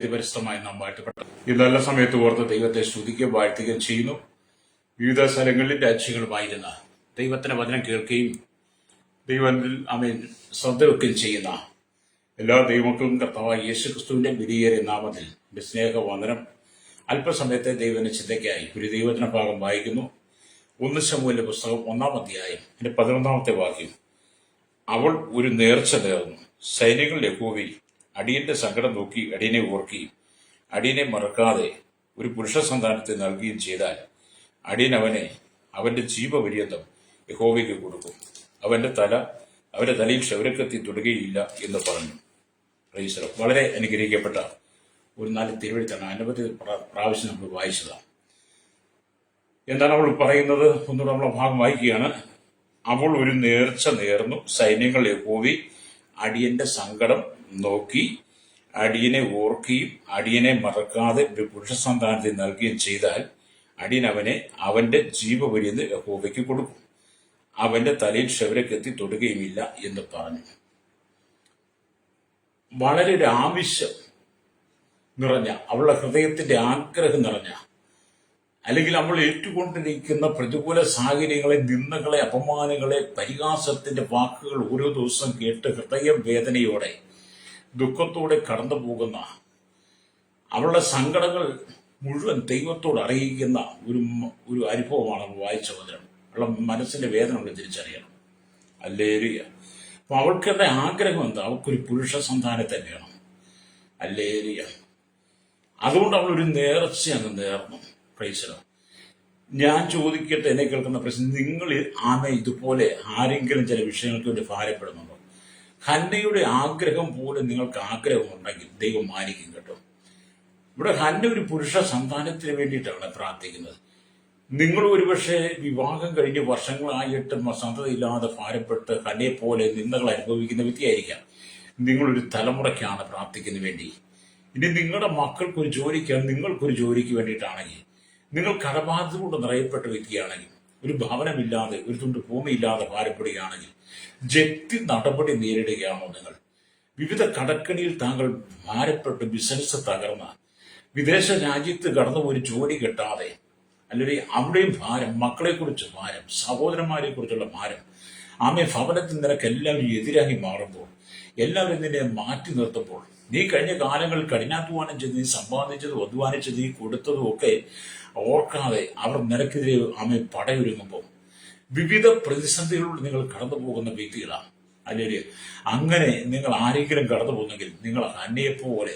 പരിസ്ഥമായി നാം വാഴ്ത്തപ്പെട്ടു. ഈ നല്ല സമയത്ത് ഓർത്ത് ദൈവത്തെ സ്തുതിക്കുകയും വാഴ്ത്തുകയും ചെയ്യുന്നു. വിവിധ സ്ഥലങ്ങളിൽ രാജ്യങ്ങളുമായിരുന്ന ദൈവത്തിന്റെ വചനം കേൾക്കുകയും ദൈവത്തിൽ ശ്രദ്ധ വെക്കുകയും ചെയ്യുന്ന എല്ലാ ദൈവമക്കളും കർത്താവായ യേശുക്രിസ്തുവിന്റെ വിലയേറിയ നാമത്തിൽ എന്റെ സ്നേഹവന്ദനം. അല്പസമയത്തെ ദൈവത്തിന്റെ ചിന്തയ്ക്കായി ഒരു ദൈവവചന ഭാഗം വായിക്കുന്നു. 1 ശമൂവേലിന്റെ പുസ്തകം 1-ാം അധ്യായം 11-ാമത്തെ വാക്യം. അവൾ ഒരു നേർച്ച നേർന്നു, സൈന്യങ്ങൾ യഹോവേ അടിയന്റെ സങ്കടം നോക്കി അടിയനെ ഓർക്കുകയും അടിയനെ മറക്കാതെ ഒരു പുരുഷ സന്താനത്തെ നൽകുകയും ചെയ്താൽ അടിയൻ അവന്റെ ജീവപര്യന്തം യഹോവയ്ക്ക് കൊടുക്കും. അവന്റെ തലയിൽ ക്ഷൗരക്കത്തി തൊടുകയില്ല എന്ന് പറഞ്ഞു. പ്രൈസ്. വളരെ അനുഗ്രഹിക്കപ്പെട്ട ഒരു 4 തിരുവഴുത്താണ്. അനവധി പ്രാവശ്യം നമ്മൾ വായിച്ചതാണ്. എന്താണ് അവൾ പറയുന്നത്? ഒന്നുകൂടെ നമ്മളെ ഭാഗം വായിക്കുകയാണ്. അവൾ ഒരു നേർച്ച നേർന്നു, സൈന്യങ്ങൾ യഹോവേ അടിയന്റെ സങ്കടം നോക്കി അടിയനെ ഓർക്കുകയും അടിയനെ മറക്കാതെ ഒരു പുരുഷ സന്താനത്തെ നൽകുകയും ചെയ്താൽ അടിയൻ അവന്റെ ജീവപര്യന്തം യഹോവയ്ക്ക് കൊടുക്കും. അവന്റെ തലയിൽ ക്ഷൗരക്കെത്തി തൊടുകയുമില്ല എന്ന് പറഞ്ഞു. വളരെ ഒരു ആവശ്യം നിറഞ്ഞ, അവളുടെ ഹൃദയത്തിന്റെ ആഗ്രഹം നിറഞ്ഞ, അല്ലെങ്കിൽ അവൾ ഏറ്റുകൊണ്ടിരിക്കുന്ന പ്രതികൂല സാഹചര്യങ്ങളെ, നിന്ദകളെ, അപമാനങ്ങളെ, പരിഹാസത്തിന്റെ വാക്കുകൾ ഓരോ ദിവസം കേട്ട് ഹൃദയ വേദനയോടെ ദുഃഖത്തോടെ കടന്നു പോകുന്ന, അവളുടെ സങ്കടങ്ങൾ മുഴുവൻ ദൈവത്തോട് അറിയിക്കുന്ന ഒരു അനുഭവമാണ് നമ്മൾ വായിച്ച വചനം. അവളുടെ മനസ്സിന്റെ വേദന നമ്മൾ തിരിച്ചറിയണം. ഹല്ലേലൂയ. അപ്പൊ അവൾക്കുള്ള ആഗ്രഹം എന്താ? അവൾക്കൊരു പുരുഷ സന്താനത്തെ വേണം. ഹല്ലേലൂയ. അതുകൊണ്ട് അവളൊരു നേർച്ച അങ്ങ് നേർന്നു. പ്രൈസ്. ഞാൻ ചോദിക്കട്ടെ, എന്നെ കേൾക്കുന്ന പ്രശ്നം, നിങ്ങൾ ഇതുപോലെ ആരെങ്കിലും ചില വിഷയങ്ങൾക്ക് വേണ്ടി ഭാരപ്പെടുന്നുണ്ടോ? ഹന്നയുടെ ആഗ്രഹം പോലെ നിങ്ങൾക്ക് ആഗ്രഹമുണ്ടെങ്കിൽ ദൈവം മാനിക്കും കേട്ടോ. ഇവിടെ ഹന്ന ഒരു പുരുഷ സന്താനത്തിന് വേണ്ടിയിട്ടാണ് പ്രാർത്ഥിക്കുന്നത്. നിങ്ങൾ ഒരുപക്ഷെ വിവാഹം കഴിഞ്ഞ് വർഷങ്ങളായിട്ടും സന്തതിയില്ലാതെ ഭാരപ്പെട്ട് ഹന്നയെ പോലെ നിന്ദകൾ അനുഭവിക്കുന്ന വ്യക്തിയായിരിക്കാം. നിങ്ങളൊരു തലമുറയ്ക്കാണ് പ്രാർത്ഥിക്കുന്നതിന് വേണ്ടി. ഇനി നിങ്ങളുടെ മക്കൾക്കൊരു ജോലിക്കാണ്, നിങ്ങൾക്കൊരു ജോലിക്ക് വേണ്ടിയിട്ടാണെങ്കിൽ, നിങ്ങൾ കടബാധ്യത കൊണ്ട് നിറയപ്പെട്ട വ്യക്തിയാണെങ്കിൽ, ഒരു ഭവനമില്ലാതെ, ഒരു തുണ്ട് ഭൂമിയില്ലാതെ ഭാരപ്പെടുകയാണെങ്കിൽ, ജപ്തി നടപടി നേരിടുകയാണോ നിങ്ങൾ? വിവിധ കടക്കണിയിൽ താങ്കൾ ഭാരപ്പെട്ട് ബിസിനസ് തകർന്ന, വിദേശ രാജ്യത്ത് കടന്നു ഒരു ജോലി കിട്ടാതെ, അല്ലെങ്കിൽ അവിടെയും ഭാരം, മക്കളെക്കുറിച്ച് ഭാരം, സഹോദരന്മാരെ കുറിച്ചുള്ള ഭാരം, ഭവനത്തിൽ നിനക്ക് എല്ലാവരും എതിരായി മാറുമ്പോൾ, എല്ലാവരും നിന്നെ മാറ്റി നിർത്തുമ്പോൾ, നീ കഴിഞ്ഞ കാലങ്ങളിൽ കഠിനാധ്വാനം ചെയ്ത് നീ സമ്പാദിച്ചതും അധ്വാനിച്ചത് നീ കൊടുത്തതും ഒക്കെ ഓർക്കാതെ അവർ നിനക്കെതിരെ പടയൊരുങ്ങുമ്പോൾ, വിവിധ പ്രതിസന്ധികളിലൂടെ നിങ്ങൾ കടന്നു പോകുന്ന വ്യക്തികളാണ്. അല്ലെങ്കിൽ അങ്ങനെ നിങ്ങൾ ആരെങ്കിലും കടന്നു പോകുന്നെങ്കിൽ നിങ്ങൾ ഹന്നയെപ്പോലെ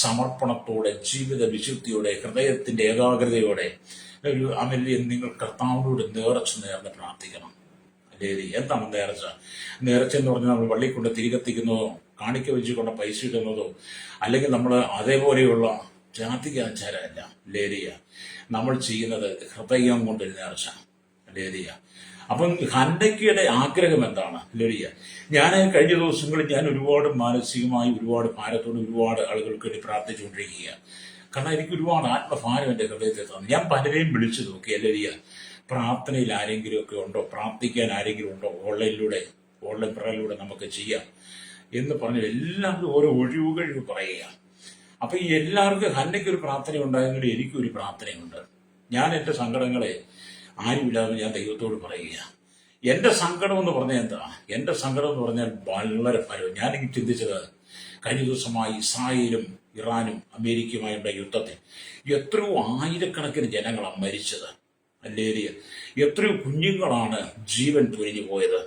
സമർപ്പണത്തോടെ, ജീവിത വിശുദ്ധിയോടെ, ഹൃദയത്തിന്റെ ഏകാഗ്രതയോടെ നിങ്ങൾ കർത്താവിനോട് നേർന്ന് പ്രാർത്ഥിക്കണം. അല്ലെങ്കിൽ എന്താണ് നേർച്ച? നേർച്ച എന്ന് പറഞ്ഞാൽ നമ്മൾ വള്ളി കൊണ്ട് തിരികത്തിക്കുന്നതോ, കാണിക്ക വെച്ചുകൊണ്ട് പൈസ ഇടുന്നതോ, അല്ലെങ്കിൽ നമ്മൾ അതേപോലെയുള്ള ജാതികാചാരമല്ല. ലേരിയ നമ്മൾ ചെയ്യുന്നത് ഹൃദയം കൊണ്ടൊരു നേർച്ച. ലേരിയ. അപ്പം ഹന്നയ്ക്കയുടെ ആഗ്രഹം എന്താണ്? ലേരിയ. ഞാൻ കഴിഞ്ഞ ദിവസങ്ങളിൽ ഞാൻ ഒരുപാട് മാനസികമായി ഒരുപാട് ഭാരത്തോട് ഒരുപാട് ആളുകൾക്ക് വേണ്ടി പ്രാർത്ഥിച്ചുകൊണ്ടിരിക്കുക. കാരണം എനിക്ക് ഒരുപാട് ആത്മഭാരം എന്റെ ഹൃദയത്തിൽ തന്നു. ഞാൻ പലരെയും വിളിച്ചു നോക്കി. ലേരിയ. പ്രാർത്ഥനയിൽ ആരെങ്കിലും ഒക്കെ ഉണ്ടോ? പ്രാർത്ഥിക്കാൻ ആരെങ്കിലും ഉണ്ടോ? ഓൺലൈൻ പ്രയറിലൂടെ നമുക്ക് ചെയ്യാം എന്ന് പറഞ്ഞ് എല്ലാവരും ഓരോ ഒഴിവുകൾ പറയുക. അപ്പൊ ഈ എല്ലാവർക്കും ഹന്നയ്ക്കൊരു പ്രാർത്ഥന ഉണ്ടായെങ്കിൽ എനിക്കൊരു പ്രാർത്ഥനയുണ്ട്. ഞാൻ എന്റെ സങ്കടങ്ങളെ ആരുമില്ലാതെ ഞാൻ ദൈവത്തോട് പറയുക. എന്റെ സങ്കടം എന്ന് പറഞ്ഞാൽ എന്താ? എന്റെ സങ്കടം എന്ന് പറഞ്ഞാൽ വളരെ ഫലം. ഞാനെങ്കിൽ ചിന്തിച്ചത്, കഴിഞ്ഞ ദിവസമായി ഇസ്രായേലും ഇറാനും അമേരിക്കയുമായുള്ള യുദ്ധത്തിൽ എത്രയോ ആയിരക്കണക്കിന് ജനങ്ങളാണ് മരിച്ചത്. അല്ലേരിയ. എത്രയോ കുഞ്ഞുങ്ങളാണ് ജീവൻ പൊരിഞ്ഞു പോയത്.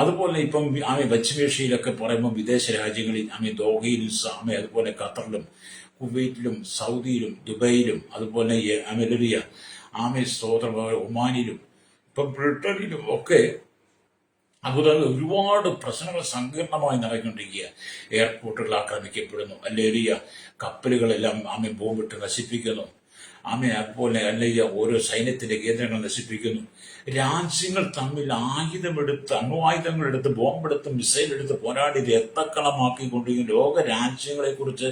അതുപോലെ ഇപ്പം പശ്ചിമേഷ്യയിലൊക്കെ പറയുമ്പോൾ വിദേശ രാജ്യങ്ങളിൽ ദോഹയിൽ, അതുപോലെ ഖത്തറിലും കുവൈറ്റിലും സൗദിയിലും ദുബൈയിലും അതുപോലെ ലിബിയ, സ്തോത്രം, ഒമാനിലും ഇപ്പം ബ്രിട്ടനിലും ഒക്കെ അതുപോലെ ഒരുപാട് പ്രശ്നങ്ങൾ സങ്കീർണമായി നടക്കൊണ്ടിരിക്കുക. എയർപോർട്ടുകൾ ആക്രമിക്കപ്പെടുന്നു. അല്ലേലിയ. കപ്പലുകളെല്ലാം ബോംബിട്ട് നശിപ്പിക്കുന്നു. അതുപോലെ അല്ലെങ്കിൽ ഓരോ സൈന്യത്തിന്റെ കേന്ദ്രങ്ങൾ നശിപ്പിക്കുന്നു. രാജ്യങ്ങൾ തമ്മിൽ അണ്വായുധങ്ങളെടുത്ത്, ബോംബെടുത്ത്, മിസൈലെടുത്ത് പോരാടി രക്തക്കളമാക്കിക്കൊണ്ടിരിക്കുന്ന ലോക രാജ്യങ്ങളെ കുറിച്ച്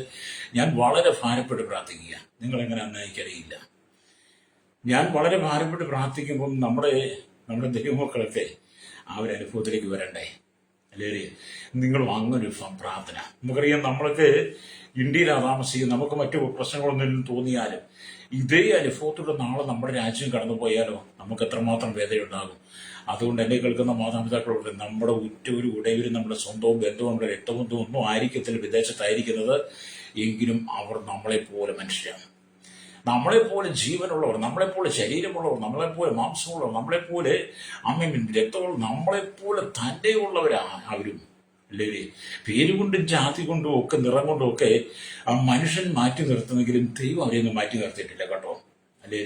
ഞാൻ വളരെ ഭാരപ്പെട്ട് പ്രാർത്ഥിക്കുക. നിങ്ങൾ എങ്ങനെയാണെന്ന് എനിക്കറിയില്ല. ഞാൻ വളരെ ഭാരപ്പെട്ട് പ്രാർത്ഥിക്കുമ്പോൾ നമ്മുടെ ദൈവമക്കളൊക്കെ അവരനുഭവത്തിലേക്ക് വരണ്ടേ? അല്ലേ? നിങ്ങൾ അങ്ങനൊരു പ്രാർത്ഥന. നമുക്കറിയാം, നമ്മളൊക്കെ ഇന്ത്യയിലാണ് താമസിക്കുന്നത്, നമുക്ക് മറ്റു പ്രശ്നങ്ങളൊന്നും തോന്നിയാലും ഇതേ അനുഭവത്തിലൂടെ നാളെ നമ്മുടെ രാജ്യം കടന്നുപോയാലോ നമുക്ക് എത്രമാത്രം വേദനയുണ്ടാകും. അതുകൊണ്ട് എന്നെ കേൾക്കുന്ന മാതാപിതാക്കളോട് നമ്മുടെ ഉറ്റവരും ഉടയവരും നമ്മുടെ സ്വന്തവും ബന്ധവും നമ്മുടെ രക്തബന്ധവും ഒന്നും ആയിരിക്കത്തില്ല വിദേശത്തായിരിക്കുന്നത്, എങ്കിലും അവർ നമ്മളെപ്പോലെ മനുഷ്യരാണ്, നമ്മളെപ്പോലെ ജീവനുള്ളവർ, നമ്മളെപ്പോലെ ശരീരമുള്ളവർ, നമ്മളെപ്പോലെ മാംസമുള്ളവർ, നമ്മളെപ്പോലെ അമ്മയും രക്തമുള്ള, നമ്മളെപ്പോലെ തന്നെയുള്ളവരാണ് അവരും. അല്ലേ? പേരുകൊണ്ടും ജാതി കൊണ്ടും ഒക്കെ നിറം കൊണ്ടും ഒക്കെ ആ മനുഷ്യൻ മാറ്റി നിർത്തുന്നെങ്കിലും ദൈവം അവരെയൊന്നും മാറ്റി നിർത്തിയിട്ടില്ല കേട്ടോ. അല്ലേ?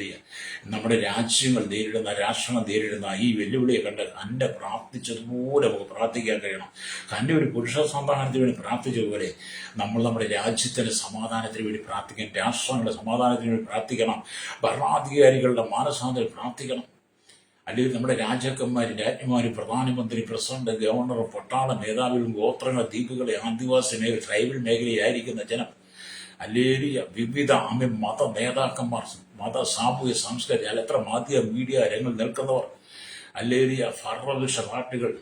നമ്മുടെ രാജ്യങ്ങൾ നേരിടുന്ന, രാഷ്ട്രങ്ങൾ നേരിടുന്ന ഈ വെല്ലുവിളിയെ കണ്ട് അന്റെ പ്രാർത്ഥിച്ചതുപോലെ നമുക്ക് പ്രാർത്ഥിക്കാൻ കഴിയണം. തൻ്റെ ഒരു പുരുഷ സന്താനത്തിന് വേണ്ടി പ്രാർത്ഥിച്ചതുപോലെ നമ്മൾ നമ്മുടെ രാജ്യത്തിന്റെ സമാധാനത്തിന് വേണ്ടി പ്രാർത്ഥിക്കണം, രാഷ്ട്രങ്ങളുടെ സമാധാനത്തിന് വേണ്ടി പ്രാർത്ഥിക്കണം, ഭരണാധികാരികളുടെ മാനസാന്തരം പ്രാർത്ഥിക്കണം. അല്ലെങ്കിൽ നമ്മുടെ രാജാക്കന്മാരും രാജ്ഞിമാരും പ്രധാനമന്ത്രി, പ്രസിഡന്റ്, ഗവർണർ, പട്ടാള മേധാവികളും, ഗോത്രങ്ങൾ, ദ്വീപുകളെ, ആദിവാസി മേഖല, ട്രൈബൽ മേഖലയിലായിരിക്കുന്ന ജനം, അല്ലേലിയ വിവിധ മത നേതാക്കന്മാർ, മത സാമൂഹ്യ സാംസ്കാരിക എത്ര മാധ്യമ മീഡിയ രംഗങ്ങൾ നിൽക്കുന്നവർ, അല്ലേലിയ ഭരണപക്ഷ പാർട്ടികൾ,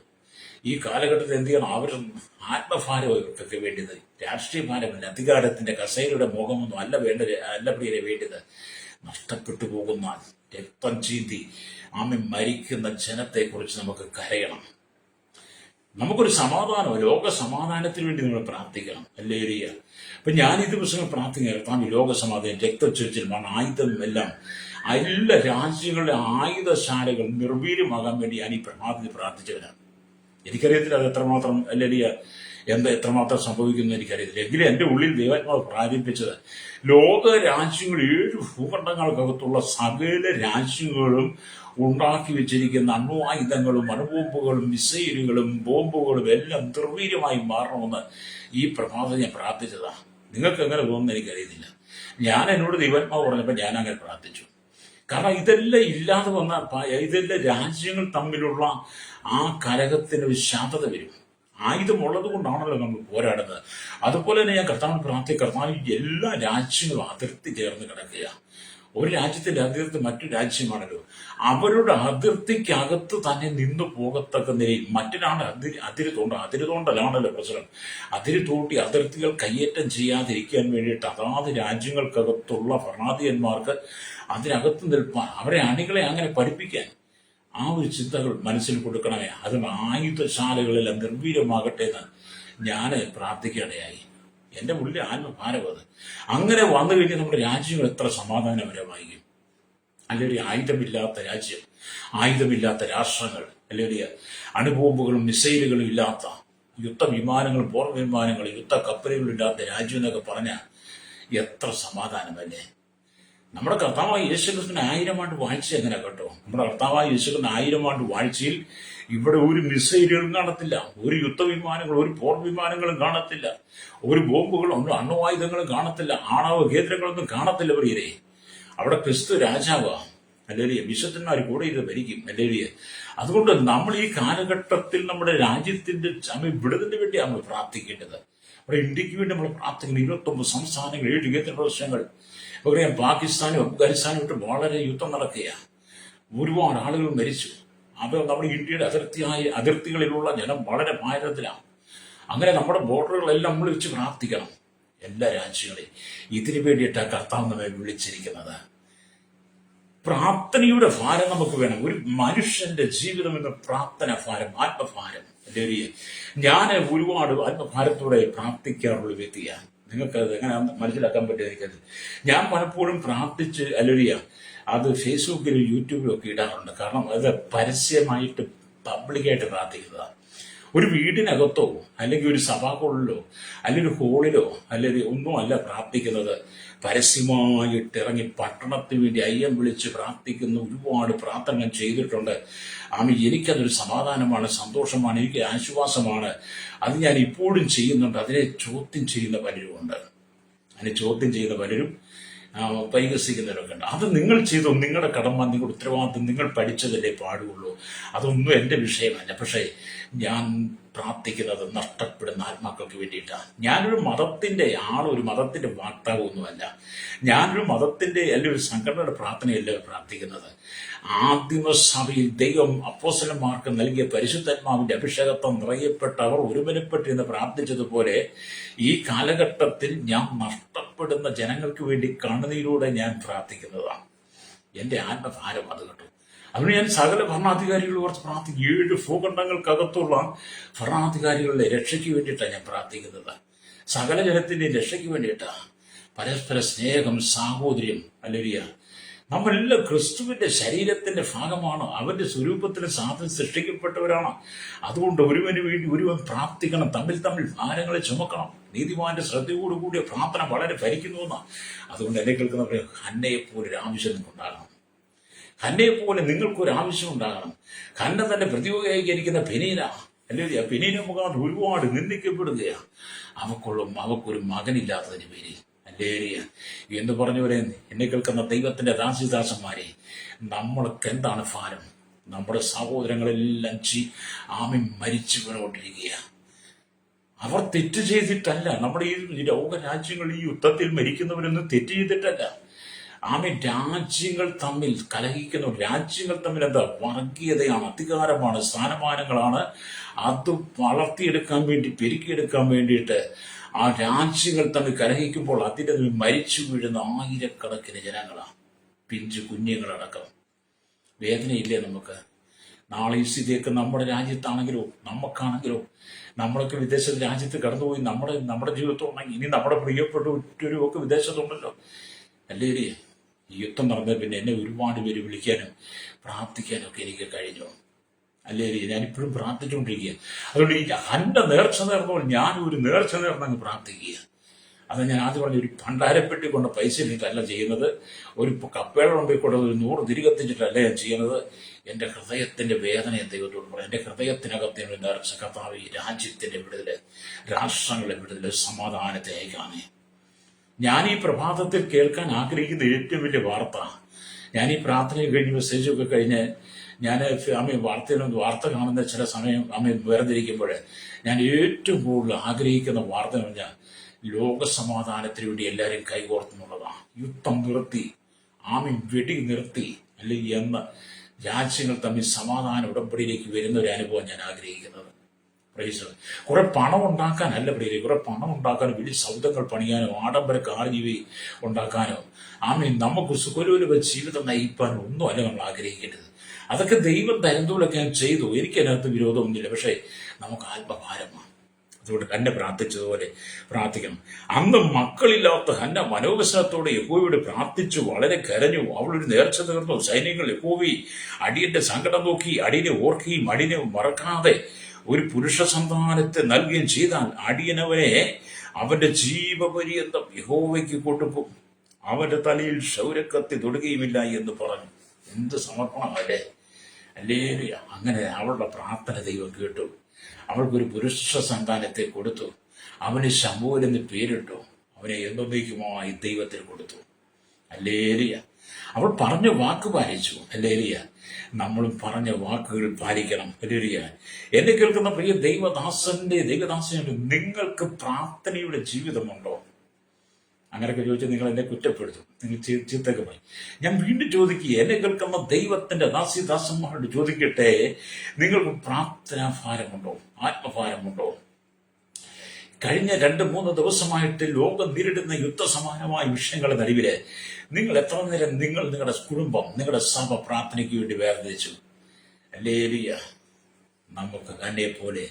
ഈ കാലഘട്ടത്തിൽ എന്ത് ചെയ്യണം? അവർ ആത്മഭാരം ഇവർക്കൊക്കെ വേണ്ടത്, രാഷ്ട്രീയ ഭാരമല്ല, അധികാരത്തിന്റെ കസേരയുടെ മോഹമൊന്നും അല്ല പ്രിയരെ വേണ്ടത്. നഷ്ടപ്പെട്ടു പോകുന്ന, രക്തം ചീന്തി മരിക്കുന്ന ജനത്തെക്കുറിച്ച് നമുക്ക് കരയണം. നമുക്കൊരു സമാധാനം, ലോക സമാധാനത്തിന് വേണ്ടി നമ്മൾ പ്രാർത്ഥിക്കണം. അല്ലേലിയ. അപ്പൊ ഞാൻ ഈ ദിവസങ്ങൾ പ്രാർത്ഥിക്കാൻ ലോക സമാധാനം, രക്തച്ചൊരിച്ചിൽ, ആയുധം എല്ലാം എല്ലാ രാജ്യങ്ങളുടെ ആയുധശാലകൾ നിർവീര്യമാകാൻ വേണ്ടി ഞാൻ ഈ പ്രഭാതത്തിൽ പ്രാർത്ഥിച്ചവനാണ്. എനിക്കറിയത്തില്ല അത് എത്രമാത്രം അല്ലേലിയ എത്രമാത്രം സംഭവിക്കുന്നു എനിക്കറിയത്തില്ല. എങ്കിലും എൻ്റെ ഉള്ളിൽ ദൈവാത്മാവ് പ്രാപിപ്പിച്ചത് ലോക രാജ്യങ്ങൾ 7 ഭൂഖണ്ഡങ്ങൾക്കകത്തുള്ള സകല രാജ്യങ്ങളും ഉണ്ടാക്കി വെച്ചിരിക്കുന്ന അണ്വായുധങ്ങളും അണുബോംബുകളും മിസൈലുകളും ബോംബുകളും എല്ലാം നിർവീര്യമായി മാറണമെന്ന് ഈ പ്രഭാതം ഞാൻ പ്രാർത്ഥിച്ചതാ. നിങ്ങൾക്ക് എങ്ങനെ തോന്നുന്നു എനിക്കറിയത്തില്ല. ഞാൻ എന്നോട് ദൈവാത്മാവ് പറഞ്ഞപ്പോൾ ഞാൻ അങ്ങനെ പ്രാർത്ഥിച്ചു. കാരണം ഇതെല്ലാം ഇല്ലാതെ വന്ന, ഇതെല്ലാം രാജ്യങ്ങൾ തമ്മിലുള്ള ആ കലഹത്തിന് ഒരു ശാന്തത വരും. ആയുധമുള്ളത് കൊണ്ടാണല്ലോ നമ്മൾ പോരാടുന്നത്. അതുപോലെ തന്നെ ഞാൻ കർത്താവ് എല്ലാ രാജ്യങ്ങളും അതിർത്തി ചേർന്ന് കിടക്കുക. ഒരു രാജ്യത്തിന്റെ അതിർത്തി മറ്റൊരു രാജ്യമാണല്ലോ. അവരുടെ അതിർത്തിക്കകത്ത് തന്നെ നിന്നു പോകത്തക്ക നിലയിൽ മറ്റൊരാളുടെ അതിരുതോണ്ടലാണല്ലോ പ്രശ്നം. അതിരുതോട്ടി അതിർത്തികൾ കയ്യേറ്റം ചെയ്യാതിരിക്കാൻ വേണ്ടിയിട്ട് അതാത് രാജ്യങ്ങൾക്കകത്തുള്ള ഭരണാധിപന്മാർക്ക് അതിനകത്ത് നിൽപ്പാൻ, അവരെ അണികളെ അങ്ങനെ പഠിപ്പിക്കാൻ ആ ഒരു ചിന്തകൾ മനസ്സിൽ കൊടുക്കണമേ. അതും ആയുധശാലകളെല്ലാം നിർവീര്യമാകട്ടെ എന്ന് ഞാൻ പ്രാർത്ഥിക്കുകയായി. എൻ്റെ ഉള്ളിൽ ആത്മഭാരം അത്. അങ്ങനെ വന്നു കഴിഞ്ഞാൽ നമ്മുടെ രാജ്യങ്ങൾ എത്ര സമാധാനപരമായിരിക്കും. അല്ലെങ്കിൽ ആയുധമില്ലാത്ത രാജ്യം, ആയുധമില്ലാത്ത രാഷ്ട്രങ്ങൾ, അല്ലെങ്കിൽ അണുബോംബുകളും മിസൈലുകളും ഇല്ലാത്ത, യുദ്ധവിമാനങ്ങളും പോർവിമാനങ്ങളും യുദ്ധ കപ്പലുകളും ഇല്ലാത്ത രാജ്യം എന്നൊക്കെ പറഞ്ഞാൽ എത്ര സമാധാനമല്ലേ. നമ്മുടെ കർത്താവായ യേശുക്രിസ്തുവിന് 1000 ആണ്ട് വാഴ്ച എങ്ങനെ കേട്ടോ? നമ്മുടെ കർത്താവായ യേശുക്രിസ്തുവിന് 1000 ആണ്ട് വാഴ്ചയിൽ ഇവിടെ ഒരു മിസൈലുകളും കാണത്തില്ല, ഒരു യുദ്ധവിമാനങ്ങളും ഒരു പോർ വിമാനങ്ങളും കാണത്തില്ല, ഒരു ബോംബുകളും ഒരു അണ്വായുധങ്ങളും കാണത്തില്ല, ആണവ കേന്ദ്രങ്ങളൊന്നും കാണത്തില്ല പ്രിയരെ. അവിടെ ക്രിസ്തു രാജാവാ. അല്ലേലിയ. വിശുദ്ധന്മാർ കൂടെ ഇത് ഭരിക്കും. അല്ലേലിയ. അതുകൊണ്ട് നമ്മൾ ഈ കാലഘട്ടത്തിൽ നമ്മുടെ രാജ്യത്തിന്റെ വിടുതലിന് വേണ്ടിയാണ് നമ്മൾ പ്രാർത്ഥിക്കേണ്ടത്. നമ്മുടെ ഇന്ത്യക്ക് വേണ്ടി നമ്മൾ പ്രാർത്ഥിക്കുന്നത്. 29 സംസ്ഥാനങ്ങൾ, 7 കേന്ദ്ര പ്രദേശങ്ങൾ, പറയാം പാകിസ്ഥാനും അഫ്ഗാനിസ്ഥാനും വിട്ട് വളരെ യുദ്ധം നടക്കുകയാണ്. ഒരുപാട് ആളുകൾ മരിച്ചു. അത് നമ്മുടെ ഇന്ത്യയുടെ അതിർത്തികളിലുള്ള ജനം വളരെ ഭാരതത്തിലാണ്. അങ്ങനെ നമ്മുടെ ബോർഡറുകളെല്ലാം നമ്മൾ വെച്ച് പ്രാർത്ഥിക്കണം. എല്ലാ രാജ്യങ്ങളെയും ഇതിനു വേണ്ടിയിട്ടാണ് കർത്താവ് നമ്മെ വിളിച്ചിരിക്കുന്നത്. പ്രാർത്ഥനയുടെ ഭാരം നമുക്ക് വേണം. ഒരു മനുഷ്യന്റെ ജീവിതം എന്ന പ്രാർത്ഥന ഭാരം, ആത്മഭാരം. ഞാൻ ഒരുപാട് ആത്മഭാരത്തോടെ പ്രാർത്ഥിക്കാറുള്ള വ്യക്തിയാണ്. നിങ്ങൾക്കത് എങ്ങനെ മനസ്സിലാക്കാൻ പറ്റുന്നത്? ഞാൻ പലപ്പോഴും പ്രാർത്ഥിച്ച് അത് ഫേസ്ബുക്കിലും യൂട്യൂബിലും ഒക്കെ ഇടാറുണ്ട്. കാരണം അത് പരസ്യമായിട്ട് പബ്ലിക്കായിട്ട് പ്രാർത്ഥിക്കുന്നതാണ്. ഒരു വീടിനകത്തോ അല്ലെങ്കിൽ ഒരു സഭാഹോളിലോ അല്ലെങ്കിൽ ഒരു ഹോളിലോ അല്ലെങ്കിൽ ഒന്നും അല്ല പ്രാർത്ഥിക്കുന്നത്. പരസ്യമായിട്ട് ഇറങ്ങി പട്ടണത്തിന് വേണ്ടി അയ്യം വിളിച്ച് പ്രാർത്ഥിക്കുന്ന ഒരുപാട് പ്രാർത്ഥനകൾ ചെയ്തിട്ടുണ്ട്. എനിക്കതൊരു സമാധാനമാണ്, സന്തോഷമാണ്, എനിക്ക് ആശ്വാസമാണ്. അത് ഞാൻ ഇപ്പോഴും ചെയ്യുന്നുണ്ട്. അതിനെ ചോദ്യം ചെയ്യുന്ന പലരുമുണ്ട്. അതിനെ ചോദ്യം ചെയ്യുന്ന പലരും പരിഹസിക്കുന്നവരൊക്കെ ഉണ്ട്. അത് നിങ്ങൾ ചെയ്തു, നിങ്ങളുടെ കടമ, നിങ്ങളുടെ ഉത്തരവാദിത്വം, നിങ്ങൾ പഠിച്ചതല്ലേ പാടുള്ളൂ. അതൊന്നും എൻ്റെ വിഷയമല്ല. പക്ഷേ ഞാൻ പ്രാർത്ഥിക്കുന്നത് നഷ്ടപ്പെടുന്ന ആത്മാക്കൾക്ക് വേണ്ടിയിട്ടാണ്. ഞാനൊരു മതത്തിന്റെ ഒരു മതത്തിന്റെ വാക്താവൊന്നുമല്ല. ഞാനൊരു മതത്തിന്റെ അല്ലെങ്കിൽ ഒരു സംഘടനയുടെ പ്രാർത്ഥനയല്ല പ്രാർത്ഥിക്കുന്നത്. ആദിമസഭയിൽ ദൈവം അപ്പോസ്തലന്മാർക്ക് നൽകിയ പരിശുദ്ധാത്മാവിന്റെ അഭിഷേകത്വം നിറയപ്പെട്ടവർ ഒരുമനപ്പെട്ട് എന്ന് പ്രാർത്ഥിച്ചതുപോലെ ഈ കാലഘട്ടത്തിൽ ഞാൻ നഷ്ടപ്പെടുന്ന ജനങ്ങൾക്ക് വേണ്ടി കണ്ണുനീരോടെ ഞാൻ പ്രാർത്ഥിക്കുന്നതാണ്. എന്റെ ആത്മഭാരം അത് കേട്ടു. അതിന് ഞാൻ സകല ഭരണാധികാരികളെ ഓർത്ത് പ്രാർത്ഥിക്കും. 7 ഭൂഖണ്ഡങ്ങൾക്കകത്തുള്ള ഭരണാധികാരികളുടെ രക്ഷയ്ക്ക് വേണ്ടിയിട്ടാണ് ഞാൻ പ്രാർത്ഥിക്കുന്നത്. സകല ജനത്തിന്റെ രക്ഷയ്ക്ക് വേണ്ടിയിട്ടാണ്. പരസ്പര സ്നേഹം, സാഹോദര്യം. ഹല്ലേലൂയ. നമ്മളെല്ലാം ക്രിസ്തുവിന്റെ ശരീരത്തിന്റെ ഭാഗമാണ്. അവന്റെ സ്വരൂപത്തിന് സാധനം സൃഷ്ടിക്കപ്പെട്ടവരാണ്. അതുകൊണ്ട് ഒരുവന് വേണ്ടി ഒരുവൻ പ്രാർത്ഥിക്കണം. തമ്മിൽ ഭാരങ്ങളെ ചുമക്കണം. നീതിമാന്റെ ശ്രദ്ധയോടുകൂടിയ പ്രാർത്ഥന വളരെ ഫലിക്കുന്നുവെന്നാണ്. അതുകൊണ്ട് എന്നെ കേൾക്കുന്നവരെ, ഹന്നയെപ്പോലെ ആവശ്യം നിങ്ങൾക്കുണ്ടാകണം. ഹന്നയെപ്പോലെ നിങ്ങൾക്കൊരു ആവശ്യം ഉണ്ടാകണം. ഹന്ന തന്നെ പ്രതിയോഗികരിക്കുന്ന പെനീന, അല്ലെങ്കിൽ പെനീന മുഖാന്തരം ഒരുപാട് നിന്ദിക്കപ്പെടുകയാണ്. അവക്കൊരു മകനില്ലാത്തതിന് പേരിൽ. ഹല്ലേലൂയ എന്ന് പറഞ്ഞവരെ, എന്നെ കേൾക്കുന്ന ദൈവത്തിന്റെ ദാസിദാസന്മാരെ, നമ്മൾക്ക് എന്താണ് ഭാരം? നമ്മുടെ സഹോദരങ്ങളെല്ലാം മരിച്ചു വീണുകൊണ്ടിരിക്കുകയാണ്. അവർ തെറ്റ് ചെയ്തിട്ടല്ല. നമ്മുടെ ഈ ലോകരാജ്യങ്ങൾ ഈ യുദ്ധത്തിൽ മരിക്കുന്നവരൊന്നും തെറ്റ് ചെയ്തിട്ടല്ല. രാജ്യങ്ങൾ തമ്മിൽ കലഹിക്കുന്നു. രാജ്യങ്ങൾ തമ്മിൽ എന്താ? വർഗീയതയാണ്, അധികാരമാണ്, സ്ഥാനമാനങ്ങളാണ്. അത് വളർത്തിയെടുക്കാൻ വേണ്ടി, പെരുക്കിയെടുക്കാൻ വേണ്ടിയിട്ട് ആ രാജ്യങ്ങൾ തമ്മിൽ കലഹിക്കുമ്പോൾ അതിൻ്റെ മരിച്ചു വീഴുന്ന ആയിരക്കണക്കിന് ജനങ്ങളാണ്, പിഞ്ചു കുഞ്ഞുങ്ങളടക്കം. വേദനയില്ലേ നമുക്ക്? നാളെ ഈ സ്ഥിതിയൊക്കെ നമ്മുടെ രാജ്യത്താണെങ്കിലോ നമുക്കാണെങ്കിലോ, നമ്മളൊക്കെ വിദേശ രാജ്യത്ത് കടന്നുപോയി നമ്മുടെ ജീവിതത്തോടെങ്കിൽ ഇനി നമ്മുടെ പ്രിയപ്പെട്ട ഒറ്റൊരു ഒക്കെ വിദേശത്തുണ്ടല്ലോ. അല്ലേ? ഈ യുദ്ധം നടന്ന പിന്നെ എന്നെ ഒരുപാട് പേര് വിളിക്കാനും പ്രാർത്ഥിക്കാനും ഒക്കെ എനിക്ക് കഴിഞ്ഞു. അല്ലേ? ഞാനിപ്പോഴും പ്രാർത്ഥിച്ചുകൊണ്ടിരിക്കുക. അതുകൊണ്ട് ഈ ഹന്ന നേർച്ച നേർന്നപ്പോൾ ഞാൻ ഒരു നേർച്ച നേർന്നങ്ങ് പ്രാർത്ഥിക്കുക. അത് ഞാൻ ആദ്യം പറഞ്ഞ ഒരു ഭണ്ഡാരപ്പെട്ടി കൊണ്ട് പൈസ ഇട്ടിട്ടല്ല ചെയ്യുന്നത്. ഒരു കപ്പേള കൊണ്ടുപോയിക്കൊണ്ട് ഒരു 100 തിരികത്തിച്ചിട്ടല്ല ഞാൻ ചെയ്യുന്നത്. എൻ്റെ ഹൃദയത്തിന്റെ വേദനയെ ദൈവത്തോട് പറയും. എൻ്റെ ഹൃദയത്തിനകത്ത് നേർച്ച, കർത്താവ് ഈ രാജ്യത്തിന്റെ വിടുതല്, രാഷ്ട്രങ്ങളുടെ വിടുതല്, സമാധാനത്തെ അയക്കാനേ. ഞാൻ ഈ പ്രഭാതത്തിൽ കേൾക്കാൻ ആഗ്രഹിക്കുന്ന ഏറ്റവും വലിയ വാർത്ത, ഞാൻ ഈ പ്രാർത്ഥനയും കഴിഞ്ഞ് മെസ്സേജൊക്കെ കഴിഞ്ഞ് ഞാൻ വാർത്ത കാണുന്ന ചില സമയം വേർതിരിക്കുമ്പോൾ ഞാൻ ഏറ്റവും കൂടുതൽ ആഗ്രഹിക്കുന്ന വാർത്ത എന്ന് പറഞ്ഞാൽ ലോകസമാധാനത്തിന് വേണ്ടി എല്ലാവരും കൈകോർത്തുന്നുള്ളതാണ്. യുദ്ധം നിർത്തി, വെടി നിർത്തി, അല്ലെങ്കിൽ എന്ന് രാജ്യങ്ങൾ തമ്മിൽ സമാധാന ഉടമ്പടിയിലേക്ക് വരുന്ന ഒരു അനുഭവം ഞാൻ ആഗ്രഹിക്കുന്നത്. കുറെ പണം ഉണ്ടാക്കാനല്ല പ്രിയരെ, കുറെ പണം ഉണ്ടാക്കാനോ വലിയ സൗദങ്ങൾ പണിയാനോ ആഡംബര കാർ ജീവി ഉണ്ടാക്കാനോ നമുക്ക് സുഖലോലുപ ജീവിതം നയിക്കാനോ ഒന്നും അല്ല നമ്മൾ ആഗ്രഹിക്കേണ്ടത്. അതൊക്കെ ദൈവം തരുന്നതിലൊക്കെ ഞാൻ ചെയ്തു, എനിക്കതിനകത്ത് വിരോധമൊന്നുമില്ല. പക്ഷേ നമുക്ക് ആത്മഭാരമാണ്. അതുകൊണ്ട് ഹന്ന പ്രാർത്ഥിച്ചതുപോലെ പ്രാർത്ഥിക്കണം. അന്ന് മക്കളില്ലാത്ത ഹന്ന മനോവസനത്തോടെ യഹോവയോട് പ്രാർത്ഥിച്ചു, വളരെ കരഞ്ഞു. അവളൊരു നേർച്ച തീർന്നു. സൈന്യങ്ങൾ യഹോവേ അടിയന്റെ സങ്കടം നോക്കി അടിയനെ ഓർക്കുകയും അടിയനെ മറക്കാതെ ഒരു പുരുഷ സന്താനത്തെ നൽകുകയും ചെയ്താൽ അടിയനവനെ അവന്റെ ജീവപര്യന്തം യഹോവയ്ക്ക് കൊണ്ടുപോകും, അവന്റെ തലയിൽ ക്ഷൗരക്കത്തി തൊടുകയുമില്ല എന്ന് പറഞ്ഞു. എന്ത് സമർപ്പണമല്ലേ? അല്ലേ? അങ്ങനെ അവളുടെ പ്രാർത്ഥന ദൈവം കേട്ടു. അവൾക്കൊരു പുരുഷ സന്താനത്തെ കൊടുത്തു. അവന് ശമൂവേൽ എന്ന് പേരിട്ടു. അവനെ എന്നേക്കുമായി ദൈവത്തിന് കൊടുത്തു. ഹല്ലേലൂയ. അവൾ പറഞ്ഞ വാക്ക് പാലിച്ചു. ഹല്ലേലൂയ. നമ്മളും പറഞ്ഞ വാക്കുകൾ പാലിക്കണം. ഹല്ലേലൂയ. എന്നെ കേൾക്കുന്ന പ്രിയ ദൈവദാസന്റെ നിങ്ങൾക്ക് പ്രാർത്ഥനയുടെ ജീവിതമുണ്ടോ? അങ്ങനെയൊക്കെ ചോദിച്ചാൽ നിങ്ങൾ എന്നെ കുറ്റപ്പെടുത്തും, നിങ്ങൾ ചീത്തൊക്കെ പറയും. ഞാൻ വീണ്ടും ചോദിക്കുക, എന്നെ കേൾക്കുന്ന ദൈവത്തിന്റെ ദാസിദാസന്മാരോട് ചോദിക്കട്ടെ, നിങ്ങൾക്ക് പ്രാർത്ഥനാഭാരമുണ്ടോ? ആത്മഭാരമുണ്ടോ? കഴിഞ്ഞ 2-3 ദിവസമായിട്ട് ലോകം നേരിടുന്ന യുദ്ധസമാനമായ വിഷയങ്ങളുടെ നടുവില് നിങ്ങൾ എത്ര നേരം നിങ്ങളുടെ കുടുംബം, നിങ്ങളുടെ സഭ പ്രാർത്ഥനയ്ക്ക് വേണ്ടി വേർതിരിച്ചു? ഹല്ലേലൂയ. നമുക്ക് തന്നെ പോലെ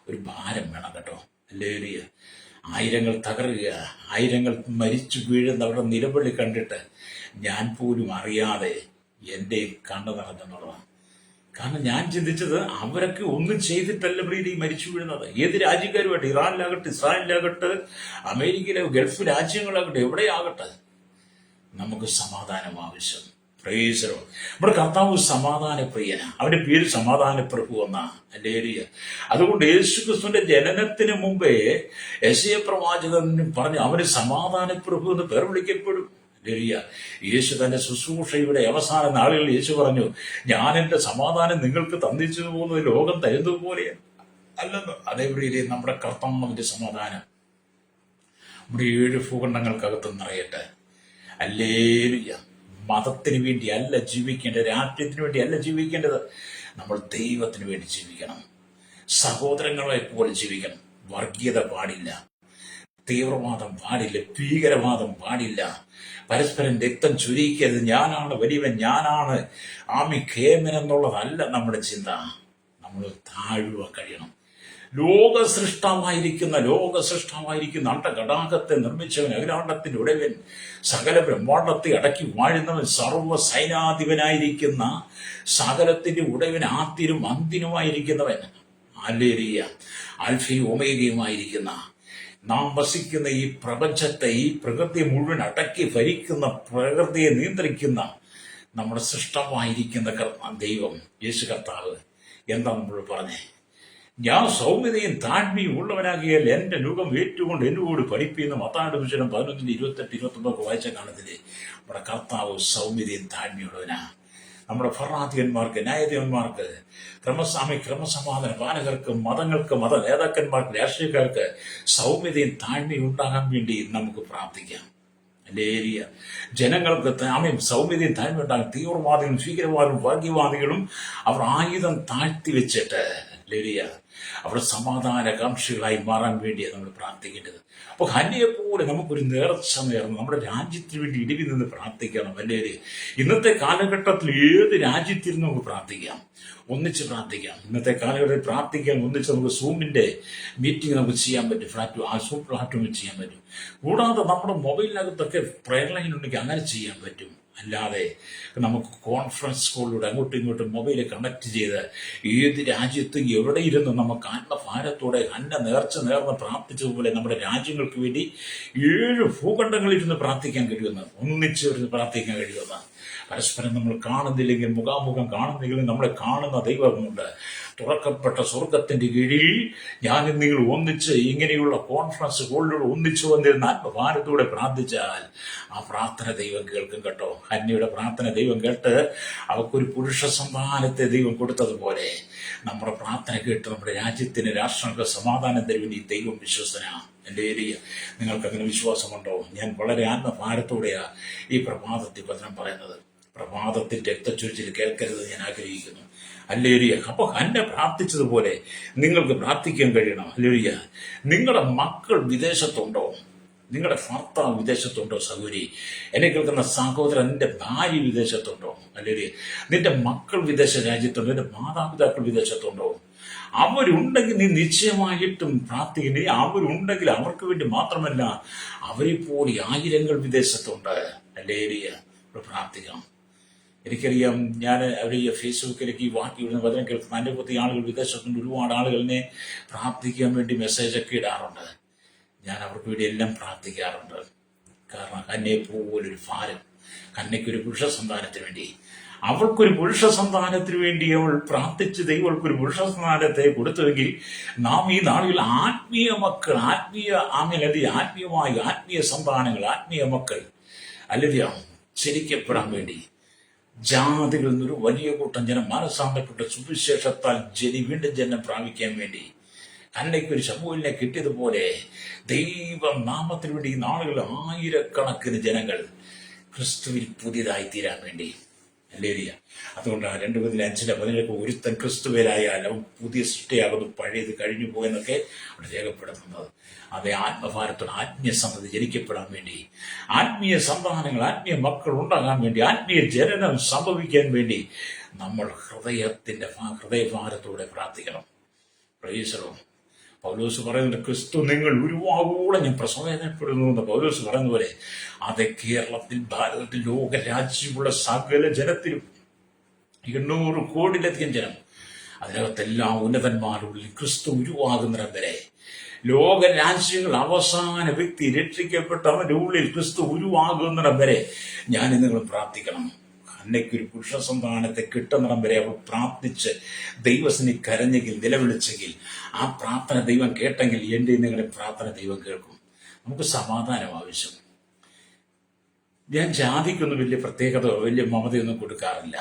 ഒരു ഭാരം വേണം കേട്ടോ. ഹല്ലേലൂയ. ആയിരങ്ങൾ തകരുക, ആയിരങ്ങൾ മരിച്ചു വീഴുന്ന അവരുടെ നിലവിളി കണ്ടിട്ട് ഞാൻ പോലും അറിയാതെ എൻ്റെ കണ്ണു നിറഞ്ഞെന്നുള്ളതാണ്. കാരണം ഞാൻ ചിന്തിച്ചത് അവരൊക്കെ ഒന്നും ചെയ്തിട്ടല്ല പ്രീതി മരിച്ചു വീഴുന്നത്. ഏത് രാജ്യക്കാരുമായിട്ട്, ഇറാനിലാകട്ടെ, ഇസ്രായേലിലാകട്ടെ, അമേരിക്കയിലെ ഗൾഫ് രാജ്യങ്ങളാകട്ടെ, എവിടെയാകട്ടെ, നമുക്ക് സമാധാനം ആവശ്യം. പ്രേസരോ നമ്മുടെ കർത്താവ് സമാധാനപ്രിയനാ. അവന്റെ പേര് സമാധാനപ്രഭു എന്നാ. ഹല്ലേലൂയ. അതുകൊണ്ട് യേശുക്രിസ്തുവിന്റെ ജനനത്തിന് മുമ്പേ യെശയ്യാ പ്രവാചകൻ പറഞ്ഞു അവന് സമാധാനപ്രഭു എന്ന് പേർ വിളിക്കപ്പെടും. ഹല്ലേലൂയ. യേശു തന്റെ ശുശ്രൂഷയുടെ അവസാന നാളുകളിൽ യേശു പറഞ്ഞു, ഞാൻ എന്റെ സമാധാനം നിങ്ങൾക്ക് തന്നിച്ചു പോകുന്നത് ലോകം തരുന്നത് പോലെയാണ്. അല്ലെന്ന്. അതേപോലെ നമ്മുടെ കർത്താവിന്റെ സമാധാനം നമ്മുടെ 7 ഭൂഖണ്ഡങ്ങൾക്കകത്ത് നിറയട്ടെ. ഹല്ലേലൂയ. മതത്തിന് വേണ്ടി അല്ല ജീവിക്കേണ്ടത്, രാഷ്ട്രീയത്തിന് വേണ്ടി അല്ല ജീവിക്കേണ്ടത്. നമ്മൾ ദൈവത്തിന് വേണ്ടി ജീവിക്കണം. സഹോദരങ്ങളെ പോലെ ജീവിക്കണം. വർഗീയത പാടില്ല, തീവ്രവാദം പാടില്ല, ഭീകരവാദം പാടില്ല, പരസ്പരം രക്തം ചുരിക്കരുത്. ഞാനാണ് വലിയവൻ, ഞാനാണ് ആമി കേമൻ എന്നുള്ളതല്ല നമ്മുടെ ചിന്ത. നമ്മൾ താഴുവാൻ കഴിയണം. ലോകസൃഷ്ടാവായിരിക്കുന്ന അണ്ടഘടാകത്തെ നിർമ്മിച്ചവൻ, അഖിലാണ്ടത്തിന്റെ ഉടയവൻ, സകല ബ്രഹ്മാണ്ടത്തെ അടക്കി വാഴുന്നവൻ, സർവ്വ സൈനാധിപനായിരിക്കുന്ന സകലത്തിന്റെ ഉടയവൻ, ആദ്യനും അന്തിനുമായിരിക്കുന്നവൻ, ഹല്ലേലൂയ, ആൽഫയും ഒമേഗയുമായിരിക്കുന്ന, നാം വസിക്കുന്ന ഈ പ്രപഞ്ചത്തെ, ഈ പ്രകൃതിയെ മുഴുവൻ അടക്കി ഭരിക്കുന്ന, പ്രകൃതിയെ നിയന്ത്രിക്കുന്ന നമ്മുടെ സൃഷ്ടമായിരിക്കുന്ന ദൈവം യേശു കർത്താവ് എന്താ നമ്മൾ പറഞ്ഞേ? ഞാൻ സൗമ്യതയും താഴ്മയും ഉള്ളവനാകിയാൽ എന്റെ നുകം ഏറ്റുകൊണ്ട് എന്നോട് പഠിപ്പിക്കുന്ന മത്തായിയുടെ പുസ്തകം 11:28-29 വായിച്ച കാണത്തില്ലേ? നമ്മുടെ കർത്താവ് സൗമ്യതയും താഴ്മയുള്ളവനാ. നമ്മുടെ ഭരണാധിപന്മാർക്ക്, ന്യായാധിപന്മാർക്ക്, ക്രമസമാധാന പാലകർക്ക്, മതങ്ങൾക്ക്, മത നേതാക്കന്മാർക്ക്, രാഷ്ട്രീയക്കാർക്ക് സൗമ്യതയും താഴ്മയും ഉണ്ടാകാൻ വേണ്ടി നമുക്ക് പ്രാർത്ഥിക്കാം. ഹല്ലേലൂയ. ജനങ്ങൾക്ക് സൗമ്യതയും താഴ്മ ഉണ്ടാകും. തീവ്രവാദികളും ഭീകരവാദികളും വർഗീയവാദികളും അവർ ആയുധം താഴ്ത്തി വെച്ചിട്ട്, ഹല്ലേലൂയ, അവർ സമാധാനകാംക്ഷികളായി മാറാൻ വേണ്ടിയാണ് നമ്മൾ പ്രാർത്ഥിക്കേണ്ടത്. അപ്പോൾ ഹന്നയെ പോലെ നമുക്കൊരു നേർച്ച നേർന്ന് നമ്മുടെ രാജ്യത്തിന് വേണ്ടി ഇടിവി നിന്ന് പ്രാർത്ഥിക്കണം. അല്ലേ? ഇന്നത്തെ കാലഘട്ടത്തിൽ ഏത് രാജ്യത്തിനും നമുക്ക് പ്രാർത്ഥിക്കാം, ഒന്നിച്ച് പ്രാർത്ഥിക്കാം. ഇന്നത്തെ കാലഘട്ടത്തിൽ പ്രാർത്ഥിക്കാൻ ഒന്നിച്ച് നമുക്ക് സൂമിന്റെ മീറ്റിംഗ് നമുക്ക് ചെയ്യാൻ പറ്റും, സൂം പ്ലാറ്റ്ഫോമിൽ ചെയ്യാൻ പറ്റും. കൂടാതെ നമ്മുടെ മൊബൈലിനകത്തൊക്കെ പ്രയർ ലൈൻ ഉണ്ടെങ്കിൽ അങ്ങനെ ചെയ്യാൻ പറ്റും. അല്ലാതെ നമുക്ക് കോൺഫറൻസ് കോളിലൂടെ അങ്ങോട്ടും ഇങ്ങോട്ടും മൊബൈൽ കണക്ട് ചെയ്ത് ഏത് രാജ്യത്തും എവിടെ ഇരുന്ന് നമുക്ക് ആത്മഭാരത്തോടെ നേർച്ച നേർന്ന് പ്രാർത്ഥിച്ചതുപോലെ നമ്മുടെ രാജ്യങ്ങൾക്ക് വേണ്ടി 7 ഭൂഖണ്ഡങ്ങളിൽ ഇരുന്ന് പ്രാർത്ഥിക്കാൻ കഴിയുമെന്ന്, ഒന്നിച്ചിരുന്ന് പ്രാർത്ഥിക്കാൻ കഴിയുമെന്ന്. പരസ്പരം നമ്മൾ കാണുന്നില്ലെങ്കിൽ, മുഖാമുഖം കാണുന്നില്ലെങ്കിൽ നമ്മളെ കാണുന്ന ദൈവമുണ്ട്. തുറക്കപ്പെട്ട സ്വർഗത്തിന്റെ കീഴിൽ ഞാനും നിങ്ങൾ ഒന്നിച്ച് ഇങ്ങനെയുള്ള കോൺഫറൻസ് കോളിലൂടെ ഒന്നിച്ചു വന്നിരുന്ന ആത്മഭാരത്തോടെ പ്രാർത്ഥിച്ചാൽ ആ പ്രാർത്ഥന ദൈവം കേൾക്കും കേട്ടോ. ഹന്നയുടെ പ്രാർത്ഥന ദൈവം കേട്ട് അവൾക്കൊരു പുരുഷ സന്താനത്തെ ദൈവം കൊടുത്തതുപോലെ നമ്മുടെ പ്രാർത്ഥന കേട്ട് നമ്മുടെ രാജ്യത്തിന്, രാഷ്ട്രങ്ങൾക്ക് സമാധാനത്തിന് വേണ്ടി ദൈവം വിശ്വസനാണ്. എൻ്റെ ഏരിയ നിങ്ങൾക്കങ്ങനെ വിശ്വാസമുണ്ടോ? ഞാൻ വളരെ ആത്മഭാരത്തോടെയാ ഈ പ്രഭാതത്തിൽ വചനം പറയുന്നത്. പ്രഭാതത്തിൽ രക്തച്ചൊരിച്ചിൽ കേൾക്കരുത് ഞാൻ ആഗ്രഹിക്കുന്നു. ഹല്ലേലൂയ. അപ്പൊ ഹന്ന പ്രാർത്ഥിച്ചതുപോലെ നിങ്ങൾക്ക് പ്രാർത്ഥിക്കാൻ കഴിയണം. ഹല്ലേലൂയ. നിങ്ങളുടെ മക്കൾ വിദേശത്തുണ്ടോ? നിങ്ങളുടെ ഭർത്താവ് വിദേശത്തുണ്ടോ? സഹോദരി, എന്നെ കേൾക്കുന്ന സഹോദരൻ, നിന്റെ ഭാര്യ വിദേശത്തുണ്ടോ? ഹല്ലേലൂയ. നിന്റെ മക്കൾ വിദേശ രാജ്യത്തുണ്ടോ? നിന്റെ മാതാപിതാക്കൾ വിദേശത്തുണ്ടോ? അവരുണ്ടെങ്കിൽ നീ നിശ്ചയമായിട്ടും പ്രാർത്ഥിക്കണേ. അവരുണ്ടെങ്കിൽ അവർക്ക് വേണ്ടി മാത്രമല്ല, അവരെപ്പോലെ ആയിരങ്ങൾ വിദേശത്തുണ്ട്. ഹല്ലേലൂയ. പ്രാർത്ഥിക്കണം. എനിക്കറിയാം, ഞാൻ അവരെ ഫേസ്ബുക്കിലേക്ക് ഈ വാക്കി വിടുന്ന വചനം കേൾക്കുന്ന എൻ്റെ പുതിയ ആളുകൾ വിദേശത്തുണ്ട്. ഒരുപാട് ആളുകൾ എന്നെ പ്രാർത്ഥിക്കാൻ വേണ്ടി മെസ്സേജൊക്കെ ഇടാറുണ്ട്. ഞാൻ അവർക്ക് വേണ്ടി എല്ലാം പ്രാർത്ഥിക്കാറുണ്ട്. കാരണം കന്നയെ പോലൊരു ഭാരം, കന്നയ്ക്കൊരു പുരുഷ സന്താനത്തിന് വേണ്ടി, അവൾക്കൊരു പുരുഷ സന്താനത്തിന് വേണ്ടി അവൾ പ്രാർത്ഥിച്ച് ദൈവം അവൾക്കൊരു പുരുഷ സന്താനത്തെ കൊടുത്തുവെങ്കിൽ നാം ഈ നാളുകളിൽ ആത്മീയ മക്കൾ, ആത്മീയ സന്താനങ്ങൾ, ആത്മീയ മക്കൾ അല്ലെങ്കിൽ ശരിക്കപ്പെടാൻ വേണ്ടി ജാതികളിൽ നിന്നൊരു വലിയ കൂട്ടം ജനം മാനസാന്തരപ്പെട്ട സുവിശേഷത്താൽ വീണ്ടും ജനം പ്രാപിക്കാൻ വേണ്ടി കന്നയ്ക്കൊരു ശമൂലിനെ കിട്ടിയതുപോലെ ദൈവം നാമത്തിന് വേണ്ടി ഈ നാളുകളിൽ ആയിരക്കണക്കിന് ജനങ്ങൾ ക്രിസ്തുവിൽ പുതിയതായി തീരാൻ വേണ്ടി. ഹല്ലേലൂയ. അതുകൊണ്ടാണ് 2:5-17 ഒരുത്തൻ ക്രിസ്തുവിലായാൽ അവൻ പുതിയ സൃഷ്ടിയാകുന്നു, പഴയത് കഴിഞ്ഞു പോയെന്നൊക്കെ അവിടെ രേഖപ്പെടുത്തുന്നത്. അതേ ആത്മഭാരത്തോടെ ആത്മീയ സന്തതി ജനിക്കപ്പെടാൻ വേണ്ടി, ആത്മീയ സന്താനങ്ങൾ, ആത്മീയ മക്കൾ ഉണ്ടാകാൻ വേണ്ടി, ആത്മീയ ജനനം സംഭവിക്കാൻ വേണ്ടി നമ്മൾ ഹൃദയഭാരത്തോടെ പ്രാർത്ഥിക്കണം. പ്രൈസ്. പൗലോസ് പറയുന്നുണ്ട്, ക്രിസ്തു നിങ്ങൾ ഉരുവാകൂടെ ഞാൻ പ്രസവേദനപ്പെടുന്നു എന്ന് പൗലോസ് പറയുന്ന പോലെ അതെ കേരളത്തിൽ, ഭാരതത്തിൽ, ലോക രാജ്യമുള്ള സകല ജനത്തിലും 800 കോടിയിലധികം ജനം, അതിനകത്തെല്ലാം ഉന്നതന്മാരുള്ളിൽ ക്രിസ്തു ഉരുവാകുന്നിടം വരെ, ലോക രാജ്യങ്ങൾ അവസാന വ്യക്തി രക്ഷിക്കപ്പെട്ട അവന്റെ ഉള്ളിൽ ക്രിസ്തു ഉരുവാകുന്നിടം വരെ ഞാൻ നിങ്ങൾ പ്രാർത്ഥിക്കണം. അന്നയ്ക്കൊരു പുരുഷ സന്താനത്തെ കിട്ടുന്നിടം വരെ അവൾ പ്രാർത്ഥിച്ച് ദൈവത്തിനെ കരഞ്ഞെങ്കിൽ, നിലവിളിച്ചെങ്കിൽ, ആ പ്രാർത്ഥന ദൈവം കേട്ടെങ്കിൽ എൻ്റെ നിങ്ങളുടെ പ്രാർത്ഥന ദൈവം കേൾക്കും. നമുക്ക് സമാധാനം ആവശ്യം. ഞാൻ ജാതിക്കൊന്നും വലിയ പ്രത്യേകത, വലിയ മമതയൊന്നും കൊടുക്കാറില്ല.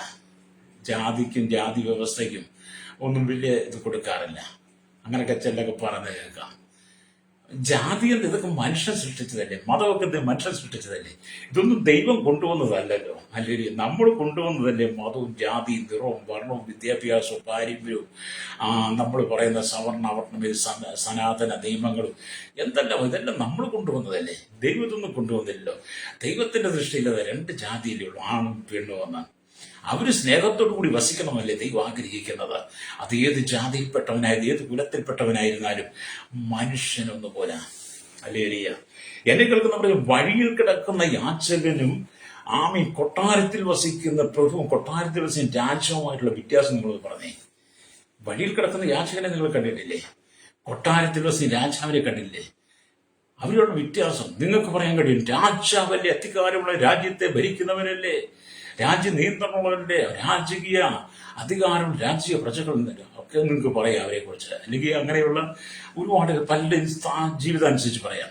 ജാതിക്കും ജാതി വ്യവസ്ഥയ്ക്കും ഒന്നും വലിയ ഇത് കൊടുക്കാറില്ല. അങ്ങനെയൊക്കെ ചിലൊക്കെ പറഞ്ഞു കേൾക്കാം. ജാതി എന്ന് ഇതൊക്കെ മനുഷ്യൻ സൃഷ്ടിച്ചതല്ലേ, മതമൊക്കെ ഇത് മനുഷ്യൻ സൃഷ്ടിച്ചതല്ലേ, ഇതൊന്നും ദൈവം കൊണ്ടുവന്നതല്ലല്ലോ. അല്ലെങ്കിൽ നമ്മൾ കൊണ്ടുവന്നതല്ലേ മതവും ജാതിയും നിറവും വർണ്ണവും വിദ്യാഭ്യാസവും പാരമ്പര്യവും, നമ്മൾ പറയുന്ന സവർണ അവർണ സനാതന നിയമങ്ങളും എന്തെല്ലാം ഇതെല്ലാം നമ്മൾ കൊണ്ടുവന്നതല്ലേ. ദൈവം ഇതൊന്നും കൊണ്ടുവന്നില്ലല്ലോ. ദൈവത്തിന്റെ ദൃഷ്ടിയില്ലാതെ രണ്ട് ജാതിയിലേ ഉള്ളൂ, ആണും പെണ്ണും എന്നാണ്. അവര് സ്നേഹത്തോടു കൂടി വസിക്കണമല്ലേ ദൈവം ആഗ്രഹിക്കുന്നത്. അത് ഏത് ജാതിയിൽപ്പെട്ടവനായാലും ഏത് കുലത്തിൽപ്പെട്ടവനായിരുന്നാലും മനുഷ്യനൊന്നു പോലെ. ഹല്ലേലൂയ. എന്നെ കേൾക്കുന്ന വഴിയിൽ കിടക്കുന്ന യാചകനും കൊട്ടാരത്തിൽ വസിക്കുന്ന പ്രഭുവും കൊട്ടാരത്തിൽ വസിക്കുന്ന രാജ്യവുമായിട്ടുള്ള വ്യത്യാസം നിങ്ങൾ പറഞ്ഞേ. വഴിയിൽ കിടക്കുന്ന യാചകനെ നിങ്ങൾ കണ്ടിട്ടില്ലേ? കൊട്ടാരത്തിൽ വസിക്കുന്ന രാജാവിനെ കണ്ടില്ലേ? അവരുടെ വ്യത്യാസം നിങ്ങൾക്ക് പറയാൻ കഴിയും. രാജാവല്ലേ, അധികാരമുള്ള രാജ്യത്തെ ഭരിക്കുന്നവനല്ലേ, രാജ്യ നിയന്ത്രണമുള്ളവരുടെ രാജകീയ അധികാരം, രാജ്യ പ്രജകൾ ഒക്കെ നിങ്ങൾക്ക് പറയാം അവരെ കുറിച്ച്. അല്ലെങ്കിൽ അങ്ങനെയുള്ള ഒരുപാട് പലരുടെയും ജീവിതം അനുസരിച്ച് പറയാം.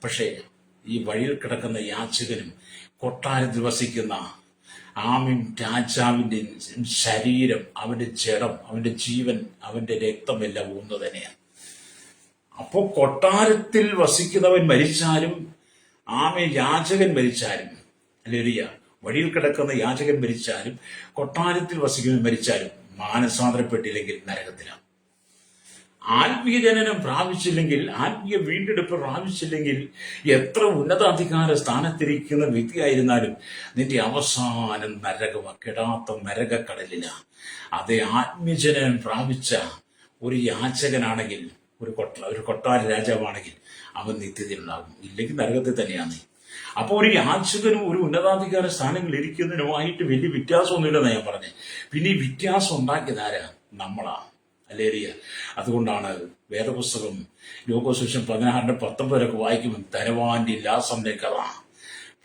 പക്ഷേ ഈ വഴിയിൽ കിടക്കുന്ന യാചകനും കൊട്ടാരത്തിൽ വസിക്കുന്ന രാജാവിന്റെ ശരീരം, അവന്റെ ജഡം, അവന്റെ ജീവൻ, അവന്റെ രക്തമെല്ലാം ഒന്ന് തന്നെയാണ്. അപ്പോ കൊട്ടാരത്തിൽ വസിക്കുന്നവൻ മരിച്ചാലും യാചകൻ മരിച്ചാലും, ഹല്ലേലൂയ, വഴിയിൽ കിടക്കുന്ന യാചകൻ മരിച്ചാലും കൊട്ടാരത്തിൽ വസിക്കുന്നവൻ മരിച്ചാലും മാനസാന്തരപ്പെട്ടില്ലെങ്കിൽ നരകത്തിലാണ്. ആത്മീയ ജനനം പ്രാപിച്ചില്ലെങ്കിൽ, ആത്മീയ വീണ്ടെടുപ്പ് പ്രാപിച്ചില്ലെങ്കിൽ, എത്ര ഉന്നതാധികാര സ്ഥാനത്തിരിക്കുന്ന വ്യക്തിയായിരുന്നാലും നിന്റെ അവസാനം നരകമാണ്, കെടാത്ത നരകക്കടലില. അതേ ആത്മീയജനനം പ്രാപിച്ച ഒരു യാചകനാണെങ്കിൽ, ഒരു കൊട്ടാര രാജാവാണെങ്കിൽ അവൻ നിത്യതയുണ്ടാകും, ഇല്ലെങ്കിൽ നരകത്തിൽ തന്നെയാണ്. അപ്പോൾ ഒരു യാചകനും ഒരു ഉന്നതാധികാര സ്ഥാനങ്ങളിൽ ഇരിക്കുന്നതിനുമായിട്ട് വലിയ വ്യത്യാസമൊന്നുമില്ലെന്ന് ഞാൻ പറഞ്ഞത്. പിന്നെ ഈ വ്യത്യാസം ഉണ്ടാക്കിയതാരാ? നമ്മളാ. ഹല്ലേലൂയ. അതുകൊണ്ടാണ് വേദപുസ്തകം യോഹന്നാൻ 16:19 വായിക്കുമ്പോൾ ധനവാന്റെ ലാസന്റെ കഥ.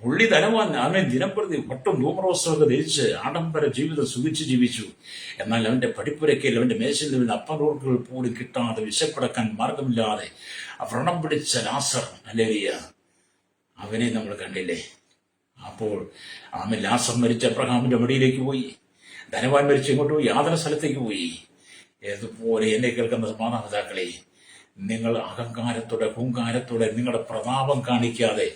പുള്ളി ധനവാൻ, ദിനംപ്രതി ഒട്ടും ധൂമ്രവസ്ത്രമൊക്കെ ധരിച്ച് ആഡംബര ജീവിതം സുഖിച്ച് ജീവിച്ചു. എന്നാൽ അവന്റെ പടിപ്പുരക്കയിൽ അവന്റെ മേശയിൽ നിന്ന് അപ്പനോർക്കുകൾ പോലും കിട്ടാതെ വിശപ്പടക്കാൻ മാർഗമില്ലാതെ വ്രണം പിടിച്ച ലാസർ, ഹല്ലേലൂയ, അവനെ നമ്മൾ കണ്ടില്ലേ. അപ്പോൾ ലാസർ മരിച്ച അബ്രഹാമിന്റെ മടിയിലേക്ക് പോയി, ധനവാൻ മരിച്ച് എങ്ങോട്ട് പോയി? യാതന സ്ഥലത്തേക്ക് പോയി. ഏതുപോലെ എന്നെ കേൾക്കുന്ന മാതാപിതാക്കളെ, നിങ്ങൾ അഹങ്കാരത്തോടെ ഹുങ്കാരത്തോടെ നിങ്ങളുടെ പ്രതാപം കാണിക്കാതെ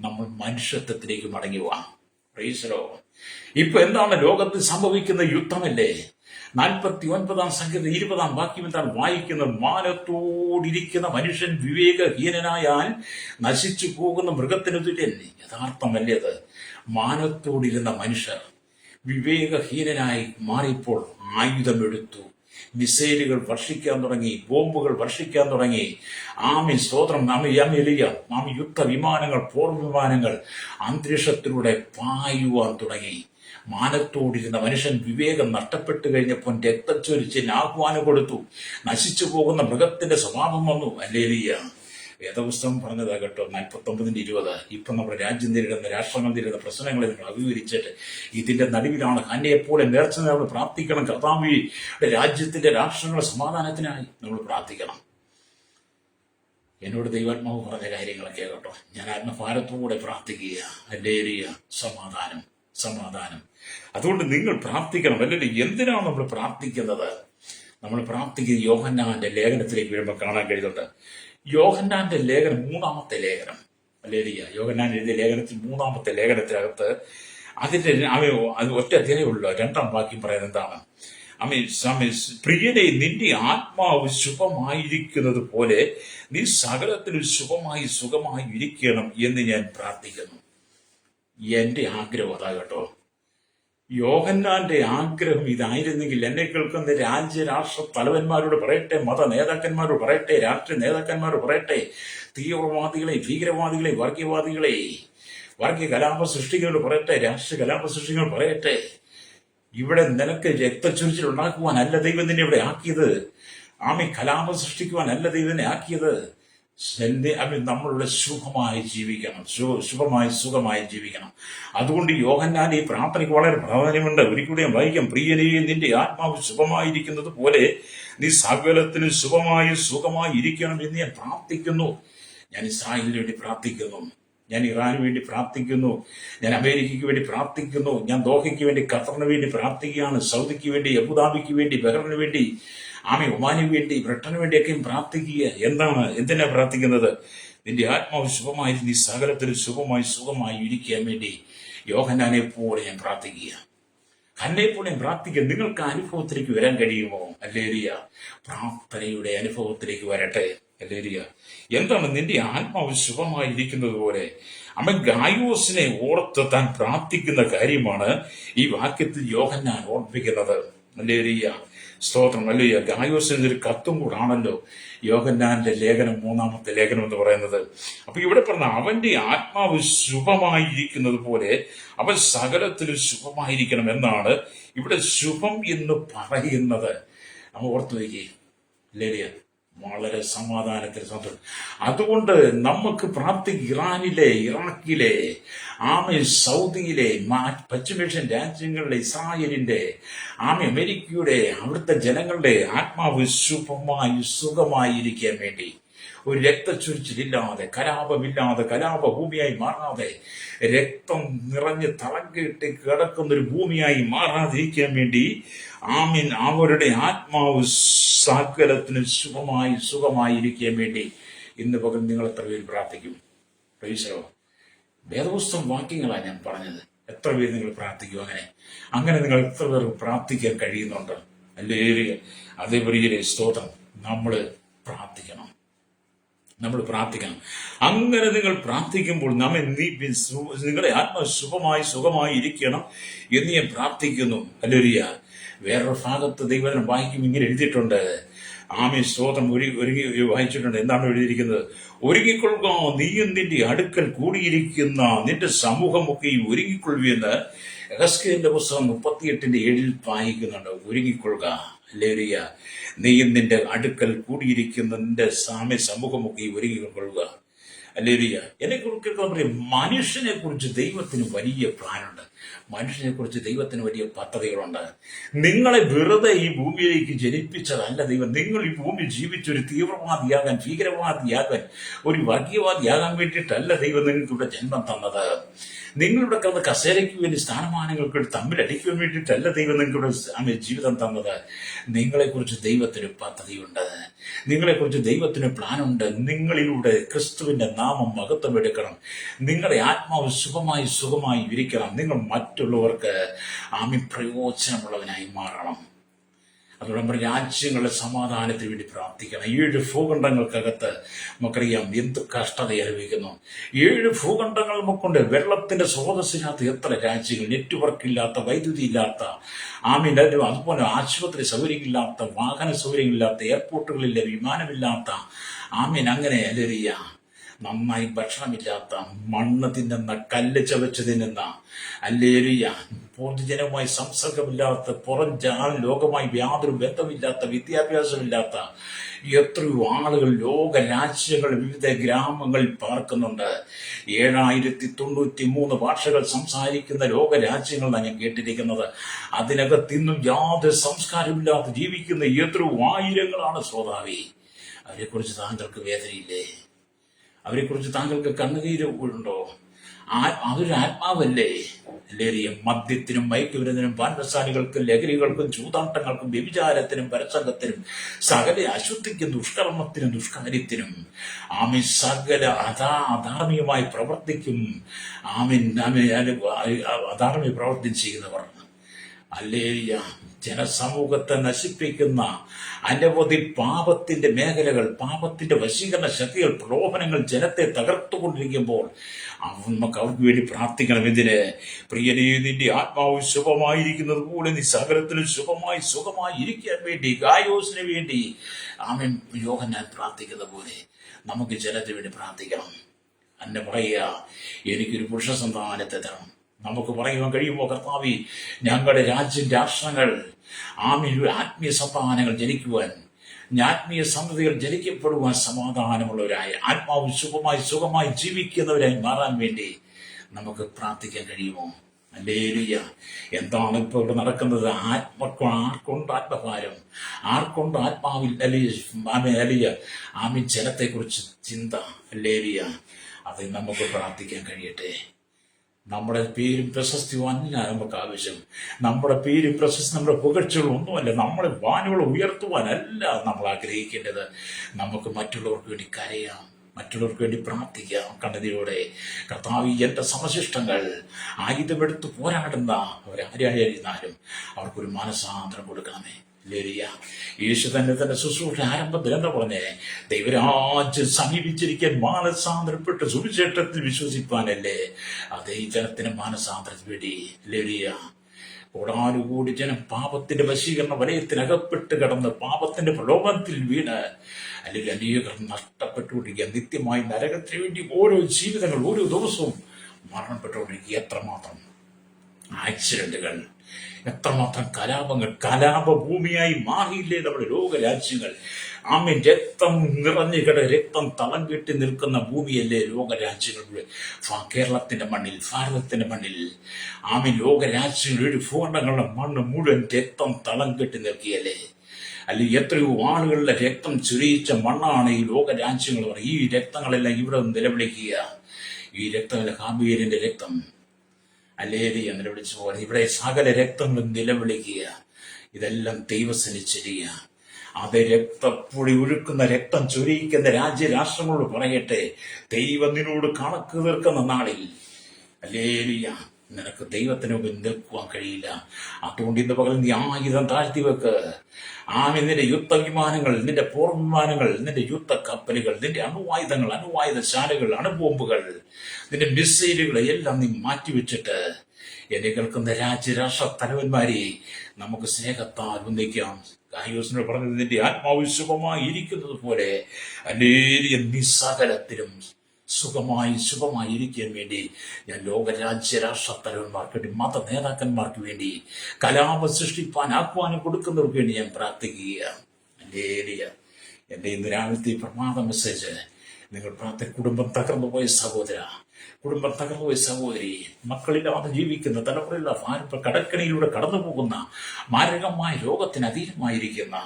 നമ്മൾ മനുഷ്യത്വത്തിലേക്ക് മടങ്ങി പോവാം. Praise Lord. ഇപ്പൊ എന്താണ് ലോകത്ത് സംഭവിക്കുന്ന? യുദ്ധമല്ലേ. 49 സംഖ്യ 20 വാക്യം എന്താണ് വായിക്കുന്നത്? മാനത്തോടിരിക്കുന്ന മനുഷ്യൻ വിവേകഹീനനായാൽ നശിച്ചു പോകുന്ന മൃഗത്തിന് തുല്യൻ. യഥാർത്ഥമല്ലേ അത്? മാനത്തോടിരുന്ന മനുഷ്യർ വിവേകഹീനനായി മാറിയപ്പോൾ ആയുധമെടുത്തു, മിസൈലുകൾ വർഷിക്കാൻ തുടങ്ങി, ബോംബുകൾ വർഷിക്കാൻ തുടങ്ങി. സ്തോത്രം. യുദ്ധവിമാനങ്ങൾ, പോർ വിമാനങ്ങൾ അന്തരീക്ഷത്തിലൂടെ പായുവാൻ തുടങ്ങി. മാനത്തോടിരുന്ന മനുഷ്യൻ വിവേകം നഷ്ടപ്പെട്ടു കഴിഞ്ഞപ്പോൾ രക്തച്ചൊരിച്ചിന് ആഹ്വാനം കൊടുത്തു. നശിച്ചു പോകുന്ന മൃഗത്തിന്റെ സ്വഭാവം വന്നു. ഹല്ലേലൂയ. വേദപുസ്തകം പറഞ്ഞതാ കേട്ടോ, 49:20. ഇപ്പൊ നമ്മുടെ രാജ്യം നേരിടുന്ന, രാഷ്ട്രങ്ങൾ നേരിടുന്ന പ്രശ്നങ്ങളെ നിങ്ങൾ അഭിമുഖീകരിച്ചിട്ട് ഇതിന്റെ നടുവിലാണ് ഹന്നയെപ്പോലെ നേർച്ച നമ്മൾ പ്രാർത്ഥിക്കണം. കർത്താവിന്റെ രാജ്യത്തിന്റെ രാഷ്ട്രങ്ങളുടെ സമാധാനത്തിനായി നമ്മൾ പ്രാർത്ഥിക്കണം. എന്നോട് ദൈവാത്മാവ് പറഞ്ഞ കാര്യങ്ങളൊക്കെ കേട്ടോ, ഞാൻ ആത്മഭാരത്തോടെ പ്രാർത്ഥിക്കുക. ഹല്ലേലൂയ. സമാധാനം, സമാധാനം. അതുകൊണ്ട് നിങ്ങൾ പ്രാർത്ഥിക്കണം. അല്ലെങ്കിൽ എന്തിനാണ് നമ്മൾ പ്രാർത്ഥിക്കുന്നത്? നമ്മൾ പ്രാർത്ഥിക്കുന്നത് യോഹന്നാന്റെ ലേഖനത്തിലേക്ക് വരുമ്പോൾ കാണാൻ കഴിയുന്നുണ്ട്. യോഹന്നാന്റെ ലേഖനം, 3-ാമത്തെ ലേഖനം, ഹല്ലേലൂയ, യോഹന്നാൻ എഴുതിയ ലേഖനത്തിൽ 3-ാമത്തെ ലേഖനത്തിനകത്ത് അതിന്റെ അത് ഒറ്റ അധ്യായമുള്ള 2-ാം വാക്യം പറയുന്നത് എന്താണ്? പ്രിയനെ, നിന്റെ ആത്മാവ് ശുഭമായിരിക്കുന്നത് പോലെ നീ സകലത്തിലും സുഖമായി ഇരിക്കണം എന്ന് ഞാൻ പ്രാർത്ഥിക്കുന്നു. എന്റെ ആഗ്രഹം അതാ കേട്ടോ. യോഹന്നാന്റെ ആഗ്രഹം ഇതായിരുന്നെങ്കിൽ, എന്നെ കേൾക്കുന്ന രാഷ്ട്ര തലവന്മാരോട് പറയട്ടെ, മത നേതാക്കന്മാരോട് പറയട്ടെ, രാഷ്ട്രീയ നേതാക്കന്മാരോട് പറയട്ടെ, തീവ്രവാദികളെ, ഭീകരവാദികളെ, വർഗീയവാദികളെ, വർഗീയ കലാപ സൃഷ്ടികളോട് പറയട്ടെ, രാഷ്ട്രീയ കലാപ സൃഷ്ടികളോട് പറയട്ടെ, ഇവിടെ നിനക്ക് രക്തച്ചൊരിച്ചിൽ ഉണ്ടാക്കുവാനല്ല ദൈവം നിന്നെ ഇവിടെ ആക്കിയത്. കലാപം സൃഷ്ടിക്കുവാനല്ല ദൈവം നിന്നെ ആക്കിയത്. നമ്മളുടെ സുഖമായി ജീവിക്കണം, സുഖമായി ജീവിക്കണം. അതുകൊണ്ട് യോഹന്നാൻ ഈ പ്രാർത്ഥനയ്ക്ക് വളരെ പ്രാധാന്യമുണ്ട്. ഒരിക്കലും ഞാൻ വായിക്കാം. പ്രിയനേ, നിന്റെ ആത്മാവ് സുഖമായിരിക്കുന്നത് പോലെ നീ സകലത്തിനും സുഖമായി ഇരിക്കണം എന്ന് ഞാൻ പ്രാർത്ഥിക്കുന്നു. ഞാൻ ഇസ്രായേലിന് വേണ്ടി പ്രാർത്ഥിക്കുന്നു. ഞാൻ ഇറാന് വേണ്ടി പ്രാർത്ഥിക്കുന്നു, ഞാൻ അമേരിക്കയ്ക്ക് വേണ്ടി പ്രാർത്ഥിക്കുന്നു, ഞാൻ ദോഹയ്ക്ക് വേണ്ടി, ഖത്തറിന് വേണ്ടി പ്രാർത്ഥിക്കുകയാണ്, സൗദിക്ക് വേണ്ടി, അബുദാബിക്ക് വേണ്ടി, ബഹ്റിന് വേണ്ടി, ഒമാന് വേണ്ടി, ബ്രിട്ടന് വേണ്ടിയൊക്കെയും പ്രാർത്ഥിക്കുക. എന്തിനാ പ്രാർത്ഥിക്കുന്നത്? നിന്റെ ആത്മാവ് ശുഭമായി, നീ സകലത്തിൽ സുഖമായി ഇരിക്കാൻ വേണ്ടി യോഹന്നാനെ പോലെ ഞാൻ പ്രാർത്ഥിക്കുക, ഹന്നയെ പോലെ പ്രാർത്ഥിക്കുക. നിങ്ങൾക്ക് അനുഭവത്തിലേക്ക് വരാൻ കഴിയുമോ? ഹല്ലേലൂയ. പ്രാർത്ഥനയുടെ അനുഭവത്തിലേക്ക് വരട്ടെ. ഹല്ലേലൂയ. നിന്റെ ആത്മാവ് ശുഭമായിരിക്കുന്നത് പോലെ അവൻ ഗായോസിനെ ഓർത്ത് താൻ പ്രാർത്ഥിക്കുന്ന കാര്യമാണ് ഈ വാക്യത്തിൽ യോഹന്നാൻ ഓർപ്പിക്കുന്നത്. ഹല്ലേലൂയ. സ്തോത്രം. ഹല്ലേലൂയ. ഗായോസിന് ഒരു കത്തും കൂടാണല്ലോ യോഹന്നാന്റെ ലേഖനം, 3-ാമത്തെ ലേഖനം എന്ന് പറയുന്നത്. അപ്പൊ ഇവിടെ പറഞ്ഞ അവന്റെ ആത്മാവ് ശുഭമായിരിക്കുന്നത് പോലെ അവൻ സകലത്തിലും ശുഭമായിരിക്കണം എന്നാണ് ഇവിടെ ശുഭം എന്ന് പറയുന്നത്. നമ്മ ഓർത്തു വയ്ക്കേ. ലേലിയ വളരെ സമാധാനത്തിൽ സന്തോഷം. അതുകൊണ്ട് നമുക്ക് ഇറാനിലെ, ഇറാഖിലെ, സൗദിയിലെ, പശ്ചിമേഷ്യൻ രാജ്യങ്ങളിലെ, ഇസ്രായേലിന്റെ, അമേരിക്കയുടെ, അവിടുത്തെ ജനങ്ങളുടെ ആത്മാവ് ശുഭമായി സുഖമായിരിക്കാൻ വേണ്ടി, ഒരു രക്തച്ചൊരിച്ചിലില്ലാതെ, കലാപമില്ലാതെ, കലാപഭൂമിയായി മാറാതെ, രക്തം നിറഞ്ഞ് തളങ്കിട്ട് കിടക്കുന്ന ഒരു ഭൂമിയായി മാറാതിരിക്കാൻ വേണ്ടി അവരുടെ ആത്മാവ് സകലത്തിന് സുഖമായിരിക്കാൻ വേണ്ടി ഇന്ന് പകൽ നിങ്ങൾ എത്ര പേര് പ്രാർത്ഥിക്കും? പ്രൈസലോ. വേദപുസ്തകം വാക്യങ്ങളാണ് ഞാൻ പറഞ്ഞത്. എത്ര പേര് നിങ്ങൾ പ്രാർത്ഥിക്കും? അങ്ങനെ നിങ്ങൾ എത്ര പേർക്ക് പ്രാർത്ഥിക്കാൻ കഴിയുന്നുണ്ട്? അല്ലേ? അതേപോലെ സ്തോത്രം. നമ്മൾ പ്രാർത്ഥിക്കണം. അങ്ങനെ നിങ്ങൾ പ്രാർത്ഥിക്കുമ്പോൾ നിങ്ങളുടെ ആത്മാവ് സുഖമായി ഇരിക്കണം എന്ന് ഞാൻ പ്രാർത്ഥിക്കുന്നു. ഹല്ലേലൂയ. വേറൊരു ഭാഗത്ത് ദൈവവചനം വായിക്കും, ഇങ്ങനെ എഴുതിയിട്ടുണ്ട്. സ്തോത്രം. വായിച്ചിട്ടുണ്ട്. എന്താണ് എഴുതിയിരിക്കുന്നത്? ഒരുങ്ങിക്കൊള്ളുക, നീയും നിന്റെ അടുക്കൽ കൂടിയിരിക്കുന്ന നിന്റെ സമൂഹമൊക്കെയും ഒരുങ്ങിക്കൊള്ളുവെന്ന് യെഹെസ്കേലിന്റെ പുസ്തകം 38:7 വായിക്കുന്നുണ്ട്. ഒരുങ്ങിക്കൊള്ളുക. ഹല്ലേലൂയ. നീയും നിന്റെ അടുക്കൽ കൂടിയിരിക്കുന്ന നിന്റെ സമൂഹമൊക്കെ ഒരുങ്ങിക്കൊള്ളുക. ഹല്ലേലൂയ. എന്നെക്കുറിച്ച് മനുഷ്യനെ കുറിച്ച് ദൈവത്തിന് വലിയ പ്ലാനുണ്ട്. മനുഷ്യനെ കുറിച്ച് ദൈവത്തിന് വലിയ പദ്ധതികളുണ്ട്. നിങ്ങളെ വെറുതെ ഈ ഭൂമിയിലേക്ക് ജനിപ്പിച്ചതല്ല ദൈവം. നിങ്ങൾ ഈ ഭൂമിയിൽ ജീവിച്ചൊരു തീവ്രവാദിയാകാൻ, ഭീകരവാദിയാകാൻ, ഒരു വർഗീയവാദിയാകാൻ വേണ്ടിയിട്ടല്ല ദൈവം നിങ്ങൾക്ക് ഇവിടെ ജന്മം തന്നത്. നിങ്ങളുടെ കസേരയ്ക്ക് വേണ്ടി, സ്ഥാനമാനങ്ങൾക്ക് തമ്മിലടിക്കാൻ വേണ്ടിയിട്ടല്ല ദൈവം നിങ്ങളുടെ ജീവിതം തന്നത്. നിങ്ങളെക്കുറിച്ച് ദൈവത്തിന് പദ്ധതിയുണ്ട്. നിങ്ങളെക്കുറിച്ച് ദൈവത്തിന് പ്ലാനുണ്ട്. നിങ്ങളിലൂടെ ക്രിസ്തുവിന്റെ നാമം മഹത്വം എടുക്കണം. നിങ്ങളുടെ ആത്മാവ് സുഖമായി ഇരിക്കണം. നിങ്ങൾ മറ്റുള്ളവർക്ക് പ്രയോജനമുള്ളവനായി മാറണം. അതോടൊപ്പം രാജ്യങ്ങളുടെ സമാധാനത്തിന് വേണ്ടി പ്രാർത്ഥിക്കണം. 7 ഭൂഖണ്ഡങ്ങൾക്കകത്ത് നമുക്കറിയാം എന്ത് കഷ്ടത അനുഭവിക്കുന്നു. 7 ഭൂഖണ്ഡങ്ങൾ നമുക്കുണ്ട്. വെള്ളത്തിന്റെ സ്രോതസ്സില്ലാത്ത എത്ര രാജ്യങ്ങൾ, നെറ്റ്വർക്ക് ഇല്ലാത്ത, വൈദ്യുതി ഇല്ലാത്ത, അതുപോലെ ആശുപത്രി സൗകര്യമില്ലാത്ത, വാഹന സൗകര്യമില്ലാത്ത, എയർപോർട്ടുകളില്ല, വിമാനമില്ലാത്ത, അങ്ങനെ അലറിയ നന്നായി ഭക്ഷണമില്ലാത്ത, മണ്ണ് തിന്നുന്ന, കല്ല് ചവച്ച് തിന്നുന്ന, അല്ലേരിയ പൊതുജനവുമായി സംസർഗമില്ലാത്ത, ലോകമായി യാതൊരു ബന്ധമില്ലാത്ത, വിദ്യാഭ്യാസമില്ലാത്ത എത്രയോ ആളുകൾ ലോകരാജ്യങ്ങൾ, വിവിധ ഗ്രാമങ്ങളിൽ പാർക്കുന്നുണ്ട്. 7093 ഭാഷകൾ സംസാരിക്കുന്ന ലോകരാജ്യങ്ങളാണ് ഞാൻ കേട്ടിരിക്കുന്നത്. അതിനകത്തിന്നും യാതൊരു സംസ്കാരമില്ലാതെ ജീവിക്കുന്ന എത്രയോ ആയിരങ്ങളാണ് ശ്രോതാവി. അവരെക്കുറിച്ച് താങ്കൾക്ക് വേദനയില്ലേ? അവരെക്കുറിച്ച് താങ്കൾക്ക് കണ്ണുനീര് ഉണ്ടോ? അവരൊരു ആത്മാവല്ലേ? മദ്യത്തിനും, മയക്കുമരുന്നിനും, പാൻപസാലികൾക്കും, ലഹരികൾക്കും, ചൂതാട്ടങ്ങൾക്കും, വ്യഭിചാരത്തിനും, പരസംഗത്തിനും, സകല അശുദ്ധിക്കും, ദുഷ്കർമ്മത്തിനും, ദുഷ്കാര്യത്തിനും സകല അധാർമികമായി പ്രവർത്തിക്കും. അധാർമിക പ്രവർത്തി ചെയ്യുന്നവർ അല്ലേലിയ ജനസമൂഹത്തെ നശിപ്പിക്കുന്ന അനവധി പാപത്തിന്റെ മേഖലകൾ, പാപത്തിന്റെ വശീകരണ ശക്തികൾ, പ്രലോഭനങ്ങൾ ജനത്തെ തകർത്തുകൊണ്ടിരിക്കുമ്പോൾ നമുക്ക് അവർക്ക് വേണ്ടി പ്രാർത്ഥിക്കണം. എന്തിന്? പ്രിയനേ, നിന്റെ ആത്മാവ് ശുഭമായിരിക്കുന്നത് പോലെ നീ സകലത്തിലും സുഖമായി ഇരിക്കാൻ വേണ്ടി, ഗായോസിന് വേണ്ടി യോഹന്നാൻ പ്രാർത്ഥിക്കുന്ന പോലെ നമുക്ക് ജനത്തിന് വേണ്ടി പ്രാർത്ഥിക്കണം. എന്നെ പറയുക, എനിക്കൊരു പുരുഷ സന്താനത്തെ തരണം. നമുക്ക് പറയുവാൻ കഴിയുമോ? കർത്താവേ, ഞങ്ങളുടെ രാഷ്ട്രങ്ങൾ ആത്മീയ സന്താനങ്ങൾ ജനിക്കുവാൻ, ആത്മീയ സന്തതികൾ ജനിക്കപ്പെടുവാൻ, സമാധാനമുള്ളവരായി ആത്മാവ് സുഖമായി ജീവിക്കുന്നവരായി മാറാൻ വേണ്ടി നമുക്ക് പ്രാർത്ഥിക്കാൻ കഴിയുമോ? ഹല്ലേലൂയ. എന്താണ് ഇപ്പോൾ ഇവിടെ നടക്കുന്നത്? ആർക്കൊണ്ട് ആത്മഭാരം, ആർക്കൊണ്ട് ആത്മാവിൽ ജലത്തെക്കുറിച്ച് ചിന്ത. ഹല്ലേലൂയ. അത് നമുക്ക് പ്രാർത്ഥിക്കാൻ കഴിയട്ടെ. നമ്മുടെ പേരും പ്രശസ്തിയും അല്ല നമുക്ക് ആവശ്യം. നമ്മുടെ പേരും പ്രശസ്തി, നമ്മുടെ പുകഴ്ചകളും ഒന്നുമല്ല. നമ്മളെ വാനുകൾ ഉയർത്തുവാനല്ല നമ്മൾ ആഗ്രഹിക്കേണ്ടത്. നമുക്ക് മറ്റുള്ളവർക്ക് വേണ്ടി കരയാം, മറ്റുള്ളവർക്ക് വേണ്ടി പ്രാർത്ഥിക്കാം കണ്ണതിയോടെ. കർത്താവ്, എന്റെ സമശിഷ്ടങ്ങൾ ആയുധമെടുത്ത് പോരാടുന്ന അവരാരായിരുന്നാലും അവർക്കൊരു മനസാന്തരം കൊടുക്കണമേ. ലേരിയ യേശു തന്റെ ശുശ്രൂഷ ആരംഭത്തിൽ എന്താ പറഞ്ഞേ? ദൈവരാജ്യം സമീപിച്ചിരിക്കാൻ മാനസാന്തരപ്പെട്ട് സുവിശേഷത്തിൽ വിശ്വസിപ്പാനല്ലേ. അതേ ജനത്തിന് മാനസാന്തരത്തിന് വേണ്ടി ലേരിയ കോടാനുകൂടി ജനം പാപത്തിന്റെ വശീകരണ വലയത്തിനകപ്പെട്ട് കിടന്ന് പാപത്തിന്റെ പ്രലോഭനത്തിൽ വീണ് അല്ലെങ്കിൽ അനേകർ നഷ്ടപ്പെട്ടുകൊണ്ടിരിക്കുക. നിത്യമായി നരകത്തിന് വേണ്ടി ഓരോ ജീവിതങ്ങൾ ഓരോ ദിവസവും മരണപ്പെട്ടുകൊണ്ടിരിക്കുക. എത്രമാത്രം ആക്സിഡന്റുകൾ, എത്രമാത്രം കലാപങ്ങൾ, കലാപഭൂമിയായി മാറിയില്ലേ നമ്മുടെ ലോകരാജ്യങ്ങൾ. ആമീൻ. രക്തം നിറഞ്ഞു രക്തം തളം കെട്ടി നിൽക്കുന്ന ഭൂമിയല്ലേ ലോകരാജ്യങ്ങൾ. കേരളത്തിന്റെ മണ്ണിൽ, ഭാരതത്തിന്റെ മണ്ണിൽ ആമീൻ, ലോകരാജ്യങ്ങൾ ഭൂഖണ്ഡങ്ങളുടെ മണ്ണ് മുഴുവൻ രക്തം തളം കെട്ടി നിൽക്കിയല്ലേ. അല്ലെങ്കിൽ എത്രയോ ആളുകളുടെ രക്തം ചുരിയിച്ച മണ്ണാണ് ഈ ലോകരാജ്യങ്ങൾ. ഈ രക്തങ്ങളെല്ലാം ഇവിടെ നിലവിളിക്കുക. ഈ രക്തമല്ല, ഹാബീലിന്റെ രക്തം അല്ലേരിയ നിലവിളിച്ചു പോലെ ഇവിടെ സകല രക്തങ്ങളും നിലവിളിക്കുക. ഇതെല്ലാം ദൈവസനിച്ചിരിക്കുക. അത് രക്തപ്പൊടി ഒഴുക്കുന്ന രക്തം ചൊരിയിക്കുന്ന രാജ്യരാഷ്ട്രങ്ങളോട് പറയട്ടെ, ദൈവം നിന്നോട് കണക്ക് തീർക്കുന്ന നാളിൽ അല്ലേലിയ നിനക്ക് ദൈവത്തിന് മുമ്പിൽ നിൽക്കുവാൻ കഴിയില്ല. അതുകൊണ്ട് ഇന്ന് പകൽ നീ ആയുധം താഴ്ത്തി വെക്ക്. ആമി, നിന്റെ യുദ്ധവിമാനങ്ങൾ, നിന്റെ പോർവിമാനങ്ങൾ, നിന്റെ യുദ്ധ കപ്പലുകൾ, നിന്റെ അണുവായുധങ്ങൾ, അണുവായുധശാലകൾ, അണുബോംബുകൾ, നിന്റെ മിസൈലുകളെ എല്ലാം നീ മാറ്റിവെച്ചിട്ട് എന്നെ കേൾക്കുന്ന രാജ്യരാഷ്ട്ര തലവന്മാരെ നമുക്ക് സ്നേഹത്താൽ ഒന്നിക്കാം. ഗായോസിനോട് പറഞ്ഞത്, നിന്റെ ആത്മാവ് സുഖമായി ഇരിക്കുന്നത് പോലെ അനേകം നിസ്സകലത്തിലും സുഖമായി ശുഭമായി ഇരിക്കാൻ വേണ്ടി ഞാൻ ലോകരാജ്യ രാഷ്ട്ര തലവന്മാർക്ക് വേണ്ടി, മത നേതാക്കന്മാർക്ക് വേണ്ടി, കലാപം സൃഷ്ടിപ്പാൻ ആഹ്വാനം കൊടുക്കുന്നവർക്ക് വേണ്ടി ഞാൻ പ്രാർത്ഥിക്കുകയാണ്. എന്റെ ഇന്ന് രാവിലത്തെ പ്രമാദ മെസ്സേജ് നിങ്ങൾ കുടുംബം തകർന്നുപോയ സഹോദര, കുടുംബം തകർന്നുപോയ സഹോദരി, മക്കളില്ലാതെ ജീവിക്കുന്ന തലമുറയില്ല, കടക്കണിയിലൂടെ കടന്നു പോകുന്ന മാരകമായ രോഗത്തിന് അധീനമായിരിക്കുന്ന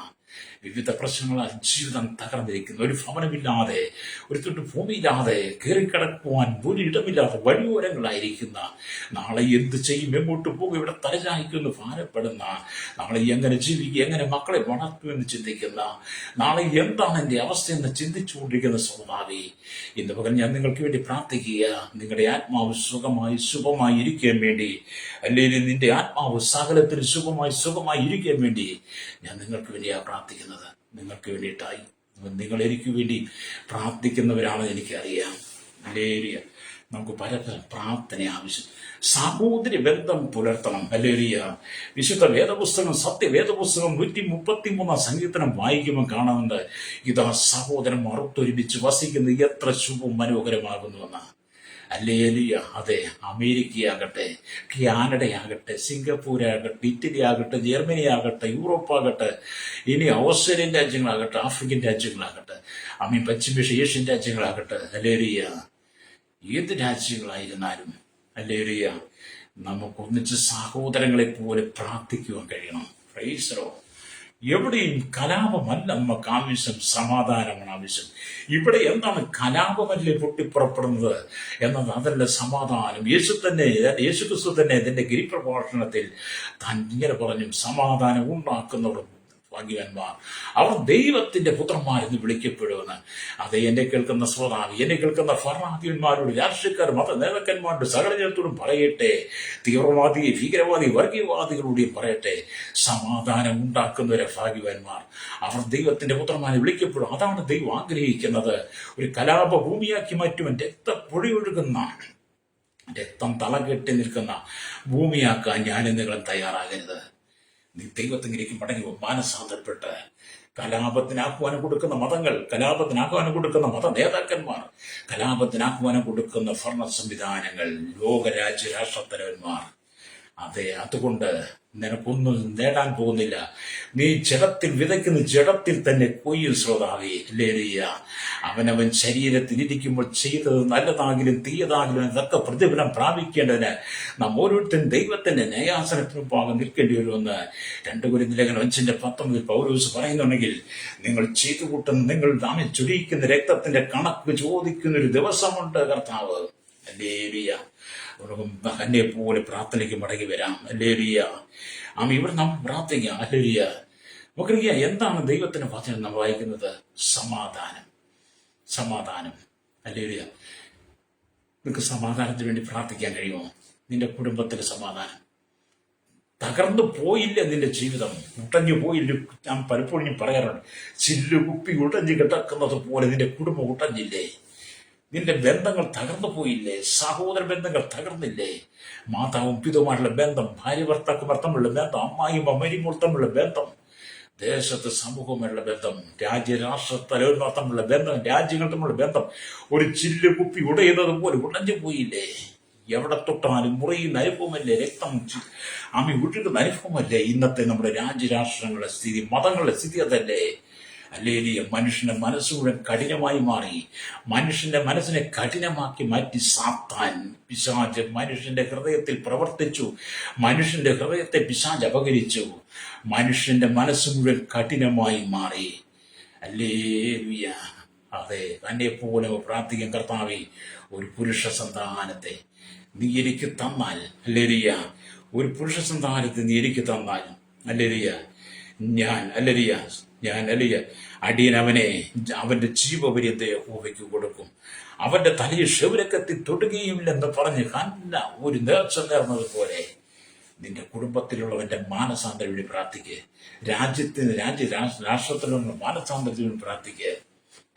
വിവിധ പ്രശ്നങ്ങളാൽ ജീവിതം തകർന്നിരിക്കുന്ന, ഒരു ഭവനമില്ലാതെ, ഒരു തൊട്ട് ഭൂമിയില്ലാതെ, കയറിക്കിടക്കുവാൻ ഒരു ഇടമില്ലാതെ വഴിയോരങ്ങളായിരിക്കുന്ന, നാളെ എന്ത് ചെയ്യും, എങ്ങോട്ട് പോകും, ഇവിടെ തലചായ്ക്കുമെന്ന് ഭാരപ്പെടുന്ന, നാളെ എങ്ങനെ ജീവിക്കുക, എങ്ങനെ മക്കളെ വളർത്തുമെന്ന് ചിന്തിക്കുന്ന, നാളെ എന്താണ് എൻ്റെ അവസ്ഥയെന്ന് ചിന്തിച്ചുകൊണ്ടിരിക്കുന്ന സ്വഭാവി, ഇന്ന് പകൽ ഞാൻ നിങ്ങൾക്ക് വേണ്ടി പ്രാർത്ഥിക്കുക. നിങ്ങളുടെ ആത്മാവ് സുഖമായി ശുഭമായി ഇരിക്കാൻ വേണ്ടി, അല്ലെങ്കിൽ നിന്റെ ആത്മാവ് സകലത്തിന് സുഖമായി ഇരിക്കാൻ വേണ്ടി ഞാൻ നിങ്ങൾക്ക് വേണ്ടിയാണ് പ്രാർത്ഥിക്കുന്നത്. നിങ്ങൾക്ക് വേണ്ടിയിട്ടായി. നിങ്ങൾ എനിക്ക് വേണ്ടി പ്രാർത്ഥിക്കുന്നവരാണെന്ന് എനിക്കറിയാം. അല്ലേരിയ നമുക്ക് പരസ്പരം പ്രാർത്ഥന ആവശ്യം. സഹോദരി ബന്ധം പുലർത്തണം. അല്ലേരിയ വിശുദ്ധ വേദപുസ്തകം, സത്യവേദപുസ്തകം 133 സങ്കീർത്തനം വായിക്കുമ്പോൾ കാണുന്നുണ്ട്, ഇതാ സഹോദരൻ മറുത്തൊരുമിച്ച് വസിക്കുന്നത് എത്ര ശുഭവും മനോഹരമാകുന്നുവെന്ന്. അല്ലേലിയ. അതെ, അമേരിക്കയാകട്ടെ, കാനഡയാകട്ടെ, സിംഗപ്പൂരാകട്ടെ, ഇറ്റലി ആകട്ടെ, ജർമ്മനി ആകട്ടെ, യൂറോപ്പാകട്ടെ, ഇനി ഓസ്ട്രേലിയൻ രാജ്യങ്ങളാകട്ടെ, ആഫ്രിക്കൻ രാജ്യങ്ങളാകട്ടെ, പശ്ചിമേഷ്യ ഏഷ്യൻ രാജ്യങ്ങളാകട്ടെ, അല്ലേലിയ ഏത് രാജ്യങ്ങളായിരുന്നാലും അല്ലേലിയ നമുക്കൊന്നിച്ച് സഹോദരങ്ങളെ പോലെ പ്രാർത്ഥിക്കുവാൻ കഴിയണം. Praise the Lord. എവിടെയും കലാപമല്ല നമുക്ക് ആവശ്യം, സമാധാനമാണ് ആവശ്യം. ഇവിടെ എന്താണ് കലാപമല്ലേ പൊട്ടിപ്പുറപ്പെടുന്നത് എന്നത്, അതല്ല സമാധാനം. യേശു ക്രിസ്തു തന്നെ ഇതിന്റെ ഗിരിപ്രഭാഷണത്തിൽ താൻ ഇങ്ങനെ പറഞ്ഞു, സമാധാനം ഉണ്ടാക്കുന്നവർ ഭാഗ്യവാന്മാർ, അവർ ദൈവത്തിന്റെ പുത്രന്മാരെന്ന് വിളിക്കപ്പെടുമെന്ന്. അത് എന്നെ കേൾക്കുന്ന ശ്രോതാവ്, എന്നെ കേൾക്കുന്ന ഭരണാധിപന്മാരോട്, രാഷ്ട്രീയക്കാർ, മത നേതാക്കന്മാരോട്, സകല ജനത്തോടും പറയട്ടെ, തീവ്രവാദി, ഭീകരവാദി, വർഗീയവാദികളോടെയും പറയട്ടെ, സമാധാനം ഉണ്ടാക്കുന്നവരെ ഭാഗ്യവാന്മാർ, അവർ ദൈവത്തിന്റെ പുത്രന്മാരെ വിളിക്കപ്പെടും. അതാണ് ദൈവം ആഗ്രഹിക്കുന്നത്. ഒരു കലാപഭൂമിയാക്കി മാറ്റുവാൻ, രക്തപ്പൊഴിയൊഴുകുന്ന, രക്തം തളകെട്ടി നിൽക്കുന്ന ഭൂമിയാക്കാൻ ഞാനും നിങ്ങളും തയ്യാറാകരുത്. നീ ദൈവത്തിലേക്ക് മടങ്ങി മാനസാന്തരപ്പെട്ട്, കലാപത്തിന് ആഹ്വാനം കൊടുക്കുന്ന മതങ്ങൾ, കലാപത്തിന് ആഹ്വാനം കൊടുക്കുന്ന മത നേതാക്കന്മാർ, കലാപത്തിന് ആഹ്വാനം കൊടുക്കുന്ന ഭരണ സംവിധാനങ്ങൾ, ലോകരാജ്യ രാഷ്ട്രത്തലവന്മാർ, അതെ, അതുകൊണ്ട് നിനക്കൊന്നും നേടാൻ പോകുന്നില്ല. നീ ജഡത്തിൽ വിതയ്ക്കുന്ന ജഡത്തിൽ തന്നെ കൊയ്യും ശ്രോതാവേ. ഹല്ലേലൂയ. അവനവൻ ശരീരത്തിൽ ഇരിക്കുമ്പോൾ ചെയ്തത് നല്ലതാകിലും തീയതാകിലും ഇതൊക്കെ പ്രതിഫലം പ്രാപിക്കേണ്ടതിന് നാം ഓരോരുത്തരും ദൈവത്തിന്റെ ന്യായാസനത്തിന് മുമ്പാകെ നിൽക്കേണ്ടി വരുമെന്ന് 2 കൊരിന്ത്യർ 5:19 പൗലോസ് പറയുന്നുണ്ടെങ്കിൽ, നിങ്ങൾ ചെയ്തു കൂട്ടുന്ന നിങ്ങൾ നാമെ ചൊരിയിക്കുന്ന രക്തത്തിന്റെ കണക്ക് ചോദിക്കുന്ന ഒരു ദിവസമുണ്ട് കർത്താവ്. ഹല്ലേലൂയ. എന്നെ പോലെ പ്രാർത്ഥനയ്ക്ക് മടങ്ങി വരാം. ഹല്ലേലൂയ. ഇവിടെ നാം പ്രാർത്ഥിക്കാം. ഹല്ലേലൂയ. നമുക്കറിയാം എന്താണ് ദൈവത്തിന്റെ വചനം നാം വായിക്കുന്നത്? സമാധാനം. സമാധാനം. ഹല്ലേലൂയ. നിനക്ക് സമാധാനത്തിന് വേണ്ടി പ്രാർത്ഥിക്കാൻ കഴിയുമോ? നിന്റെ കുടുംബത്തിന് സമാധാനം. തകർന്നു പോയില്ല നിന്റെ ജീവിതം, ഉടഞ്ഞു പോയില്ല. ഞാൻ പലപ്പോഴും പറയാറുണ്ട്, ചില്ലുകുപ്പി ഉടഞ്ഞു കിടക്കുന്നത് പോലെ നിന്റെ കുടുംബം ഉടഞ്ഞില്ലേ? നിന്റെ ബന്ധങ്ങൾ തകർന്നു പോയില്ലേ? സഹോദര ബന്ധങ്ങൾ തകർന്നില്ലേ? മാതാവും പിതാവുമായുള്ള ബന്ധം, ഭാര്യ ഭർത്താക്കന്മാർ തമ്മിലുള്ള ബന്ധം, അമ്മായിയും മരുമോൾ തമ്മിലുള്ള ബന്ധം, ദേശത്ത് സമൂഹമുള്ള ബന്ധം, രാജ്യരാഷ്ട്ര തലവന്മാർ തമ്മിലുള്ള ബന്ധം, രാജ്യങ്ങൾ തമ്മിലുള്ള ബന്ധം ഒരു ചില്ല് കുപ്പി ഉടയുന്നത് പോലെ ഉടഞ്ഞു പോയില്ലേ? എവിടെ തൊട്ടാലും മുറിയുന്ന അനുഭവമല്ലേ? രക്തം ഒഴുകുന്ന അനുഭവമല്ലേ? ഇന്നത്തെ നമ്മുടെ രാജ്യരാഷ്ട്രങ്ങളുടെ സ്ഥിതി, മതങ്ങളുടെ സ്ഥിതി അതല്ലേ? ഹല്ലേലൂയ. മനുഷ്യന്റെ മനസ്സ് മുഴുവൻ കഠിനമായി മാറി. മനുഷ്യന്റെ മനസ്സിനെ കഠിനമാക്കി മാറ്റി സാത്താൻ, പിശാച് മനുഷ്യന്റെ ഹൃദയത്തിൽ പ്രവർത്തിച്ചു. മനുഷ്യന്റെ ഹൃദയത്തെ പിശാച് അപകരിച്ചു. മനുഷ്യന്റെ മനസ്സ് മുഴുവൻ കഠിനമായി മാറി. ഹല്ലേലൂയ. അതെ, തന്നെ പോലെ പ്രാർത്ഥിക്കാൻ, കർത്താവേ, ഒരു പുരുഷ സന്താനത്തെ നീ എനിക്ക് തന്നാൽ, ഹല്ലേലൂയ, ഒരു പുരുഷ സന്താനത്തെ നീ എനിക്ക് തന്നാൽ, ഹല്ലേലൂയ, ഞാൻ അടിയൻ അവന്റെ ജീവപര്യത്തെ യഹോവയ്ക്ക് കൊടുക്കും. അവന്റെ തലയിൽ ക്ഷൗരക്കത്തി തൊടുകയുമില്ലെന്ന് പറഞ്ഞ് കല്ല ഒരു നേർച്ച നേർന്നത് പോലെ നിന്റെ കുടുംബത്തിലുള്ളവന്റെ മാനസാന്തരം വേണ്ടി പ്രാർത്ഥിക്കുക. രാഷ്ട്രത്തിലുള്ള മാനസാന്തരത്തിന് വേണ്ടി പ്രാർത്ഥിക്കുക.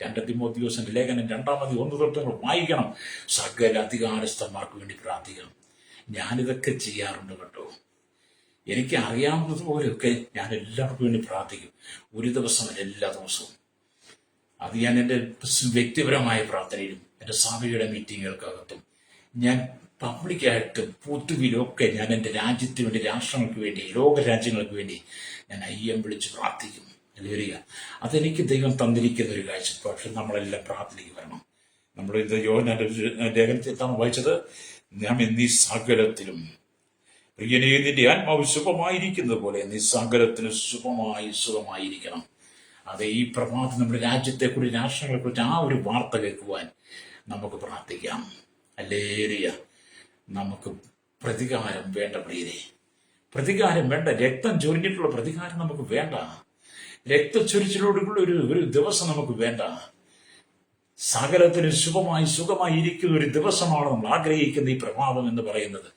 2 തിമോഥെയോസിന്റെ ലേഖനം 2:1 വായിക്കണം. സകല അധികാരസ്ഥന്മാർക്ക് വേണ്ടി പ്രാർത്ഥിക്കണം. ഞാനിതൊക്കെ ചെയ്യാറുണ്ട് കേട്ടോ. എനിക്ക് അറിയാവുന്നതുപോലെയൊക്കെ ഞാൻ എല്ലാവർക്കും വേണ്ടി പ്രാർത്ഥിക്കും. ഒരു ദിവസമല്ല, എല്ലാ ദിവസവും. അത് ഞാൻ എൻ്റെ വ്യക്തിപരമായ പ്രാർത്ഥനയിലും എൻ്റെ സഭയുടെ മീറ്റിങ്ങുകൾക്കകത്തും ഞാൻ പബ്ലിക്കായിട്ട് പൊതുവിലൊക്കെ ഞാൻ എൻ്റെ രാജ്യത്തിന് വേണ്ടി, രാഷ്ട്രങ്ങൾക്ക് വേണ്ടി, ലോകരാജ്യങ്ങൾക്ക് വേണ്ടി ഞാൻ അയ്യം വിളിച്ച് പ്രാർത്ഥിക്കും. ഹല്ലേലൂയ. അതെനിക്ക് ദൈവം തന്നിരിക്കുന്ന ഒരു കാഴ്ചപ്പാട്. പക്ഷെ നമ്മളെല്ലാം പ്രാർത്ഥനയ്ക്ക് വരണം. നമ്മളിത് യോഹന്നാന്റെ ലേഖനത്തിൽ വായിച്ചത്, നാം എന്നീ സകലത്തിലും പ്രിയനേ നിന്റെ ആത്മാവ് സുഖമായിരിക്കുന്നത് പോലെ നീ സകലത്തിന് സുഖമായിരിക്കണം. അതെ, ഈ പ്രഭാതം നമ്മുടെ രാജ്യത്തെക്കുറിച്ച്, രാഷ്ട്രങ്ങളെക്കുറിച്ച് ആ ഒരു വാർത്ത കേൾക്കുവാൻ നമുക്ക് പ്രാർത്ഥിക്കാം. ഹല്ലേലൂയ. നമുക്ക് പ്രതികാരം വേണ്ട പ്രിയരെ, പ്രതികാരം വേണ്ട. രക്തം ചൊരിഞ്ഞിട്ടുള്ള പ്രതികാരം നമുക്ക് വേണ്ട. രക്തച്ചൊരിച്ചിലോടുള്ള ഒരു ദിവസം നമുക്ക് വേണ്ട. സകലത്തിന് സുഖമായി ഇരിക്കുന്ന ഒരു ദിവസമാണ് നമ്മൾ ആഗ്രഹിക്കുന്ന ഈ പ്രഭാതം എന്ന് പറയുന്നത്.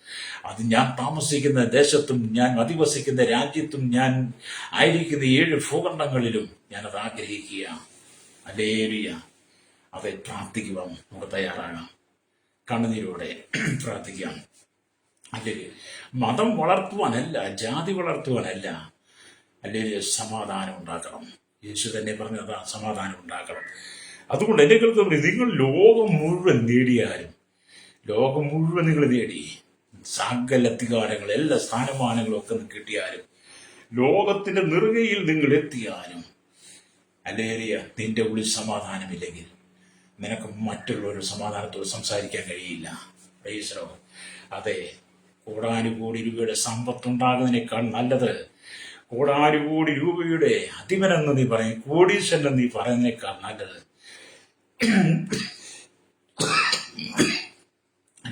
അത് ഞാൻ താമസിക്കുന്ന ദേശത്തും ഞാൻ അധിവസിക്കുന്ന രാജ്യത്തും ഞാൻ ആയിരിക്കുന്ന 7 ഭൂഖണ്ഡങ്ങളിലും ഞാനത് ആഗ്രഹിക്കുക. ഹല്ലേലൂയ. അതെ, പ്രാർത്ഥിക്കുവാൻ നമുക്ക് തയ്യാറാകാം. കണ്ണുനീരോടെ പ്രാർത്ഥിക്കാം. അല്ലെങ്കിൽ മതം വളർത്തുവാനല്ല, ജാതി വളർത്തുവാനല്ല, അല്ലെങ്കിൽ സമാധാനം ഉണ്ടാക്കണം. യേശു തന്നെ പറഞ്ഞതാ, സമാധാനം ഉണ്ടാക്കണം. അതുകൊണ്ട് എന്റെ കേൾക്കുന്നത്, നിങ്ങൾ ലോകം മുഴുവൻ നേടിയാലും, ലോകം മുഴുവൻ നിങ്ങൾ നേടി സകല അധികാരങ്ങൾ, എല്ലാ സ്ഥാനമാനങ്ങളും ഒക്കെ കിട്ടിയാലും, ലോകത്തിന്റെ നെറുകയിൽ നിങ്ങൾ എത്തിയാലും, ഹല്ലേലൂയ, നിന്റെ ഉള്ളിൽ സമാധാനമില്ലെങ്കിൽ നിനക്ക് മറ്റുള്ളവരുടെ സമാധാനത്തോട് സംസാരിക്കാൻ കഴിയില്ല. Praise the Lord. അതെ, കോടാനുകോടി രൂപയുടെ സമ്പത്തുണ്ടാകുന്നതിനേക്കാൾ നല്ലത് കോടാനുകോടി രൂപയുടെ അധിപനെന്ന് നീ പറയും, കോടീശ്വരൻ നീ പറയുന്നതിനേക്കാൾ നല്ലത്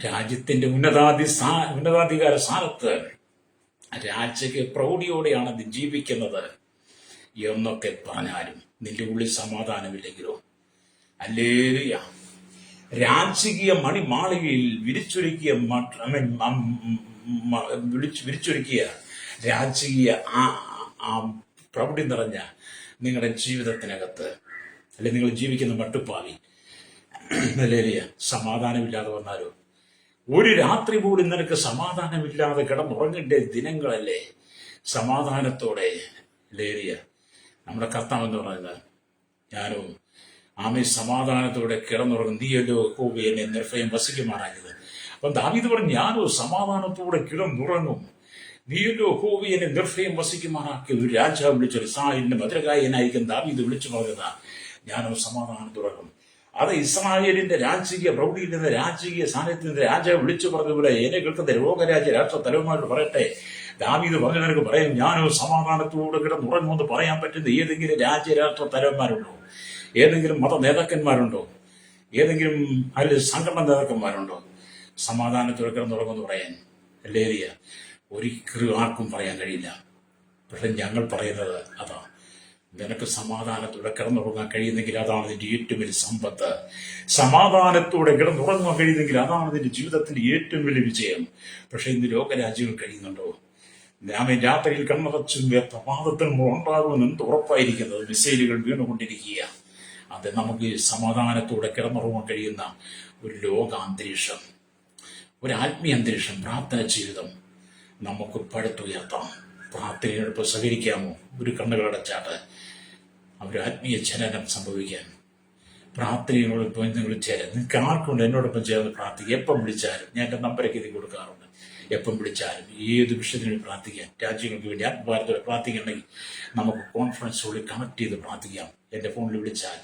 രാജ്യത്തിന്റെ ഉന്നതാധികാര സ്ഥാനത്ത് രാജ്യക്ക് പ്രൗഢിയോടെയാണ് നീ ജീവിക്കുന്നത് എന്നൊക്കെ പറഞ്ഞാലും നിന്റെ ഉള്ളിൽ സമാധാനമില്ലെങ്കിലോ, ഹല്ലേലൂയ, രാജകീയ മണിമാളികയിൽ വിരിച്ചൊരുക്കിയ രാജകീയ ആ പ്രൗഢി നിറഞ്ഞ നിങ്ങളുടെ ജീവിതത്തിനകത്ത്, അല്ലെ നിങ്ങൾ ജീവിക്കുന്ന മട്ടുപ്പാവി, ഹല്ലേലൂയ, സമാധാനമില്ലാതെ വന്നാലോ, ഒരു രാത്രി പോലും നിനക്ക് സമാധാനമില്ലാതെ കിടന്നുറങ്ങേണ്ട ദിനങ്ങളല്ലേ സമാധാനത്തോടെ. ഹല്ലേലൂയ. നമ്മുടെ കർത്താവ് എന്ന് പറയുന്നത്, ഞാനോ ആമേ സമാധാനത്തോടെ കിടന്നുറങ്ങും, നീയല്ലോ യഹോവേ എന്നെ നിർഭയം വസിക്കുമാറായത്. അപ്പം ദാവീദ് പറഞ്ഞു, ഞാനോ സമാധാനത്തോടെ കിടന്നുറങ്ങും. നീയല്ലോ യഹോവ എന്നെ നിർഭയം വസിക്കുമാറാക്കിയ ഒരു രാജാവ് വിളിച്ചൊരു ഇസ്രായേലിന്റെ ഭദ്രകായനായിരിക്കും ദാവീദ് വിളിച്ചു പറഞ്ഞതാ, ഞാനോ സമാധാനത്തുറങ്ങും. അത് ഇസ്രായേലിന്റെ രാജകീയ പ്രൗഢിയിൽ നിന്ന് രാജകീയ സ്ഥാനത്ത് നിന്ന് രാജാവ് വിളിച്ചു പറഞ്ഞതുപോലെ എന്നെ കേൾക്കുന്ന രോഗരാജ്യ രാഷ്ട്ര തലവന്മാരോട് പറയട്ടെ, ദാവീദ് പറഞ്ഞു നിനക്ക് പറയും, ഞാനോ സമാധാനത്തോടെ കിടന്നുറങ്ങുമെന്ന് പറയാൻ പറ്റുന്ന ഏതെങ്കിലും രാജ്യരാഷ്ട്ര തലവന്മാരുണ്ടോ? ഏതെങ്കിലും മത നേതാക്കന്മാരുണ്ടോ? ഏതെങ്കിലും അതിൽ സംഘടന നേതാക്കന്മാരുണ്ടോ സമാധാനത്തോടെ കിടന്നുറങ്ങുമെന്ന് പറയാൻ? ലേലിയ ഒരിക്കലും ആർക്കും പറയാൻ കഴിയില്ല. പക്ഷെ ഞങ്ങൾ പറയുന്നത് അതാ, നിനക്ക് സമാധാനത്തോടെ കിടന്നുറങ്ങാൻ കഴിയുന്നെങ്കിൽ അതാണ് നിന്റെ ഏറ്റവും വലിയ സമ്പത്ത്. സമാധാനത്തോടെ കിടന്നുറങ്ങാൻ കഴിയുന്നെങ്കിൽ അതാണ് നിന്റെ ജീവിതത്തിന്റെ ഏറ്റവും വലിയ വിജയം. പക്ഷെ ഇന്ന് ലോകരാജ്യങ്ങൾ കഴിയുന്നുണ്ടോ? നാം രാത്രിയിൽ കണ്ണടച്ചും പ്രഭാതത്തിൽ ഉണ്ടാകുമെന്ന് എന്ത് ഉറപ്പായിരിക്കുന്നത്? മിസൈലുകൾ വീണുകൊണ്ടിരിക്കുക. അത് നമുക്ക് സമാധാനത്തോടെ കിടന്നുറങ്ങാൻ കഴിയുന്ന ഒരു ലോകാന്തരീക്ഷം, ഒരു ആത്മീയ അന്തരീക്ഷം, പ്രാർത്ഥന ജീവിതം നമുക്ക് പടുത്തുയർത്താം. പ്രാർത്ഥനയോടൊപ്പം സഹകരിക്കാമോ? ഒരു കണ്ണുകളടച്ചാട്ട് ഒരു ആത്മീയ ജനനം സംഭവിക്കാൻ പ്രാർത്ഥനയോടൊപ്പം നിങ്ങൾ ചേരാൻ. നിങ്ങൾക്ക് ആർക്കുണ്ട് എന്നോടൊപ്പം ചേർന്ന് പ്രാർത്ഥിക്കുക. എപ്പം വിളിച്ചാലും ഞാൻ എൻ്റെ നമ്പരൊക്കെ എഴുതി കൊടുക്കാറുണ്ട്. എപ്പം വിളിച്ചാലും ഏത് വിഷയത്തിന് വേണ്ടി പ്രാർത്ഥിക്കാം. രാജ്യങ്ങൾക്ക് വേണ്ടി ആത്മഭാരത്തോടെ പ്രാർത്ഥിക്കണമെങ്കിൽ നമുക്ക് കോൺഫറൻസുകളിൽ കണക്ട് ചെയ്ത് പ്രാർത്ഥിക്കാം. എൻ്റെ ഫോണിൽ വിളിച്ചാൽ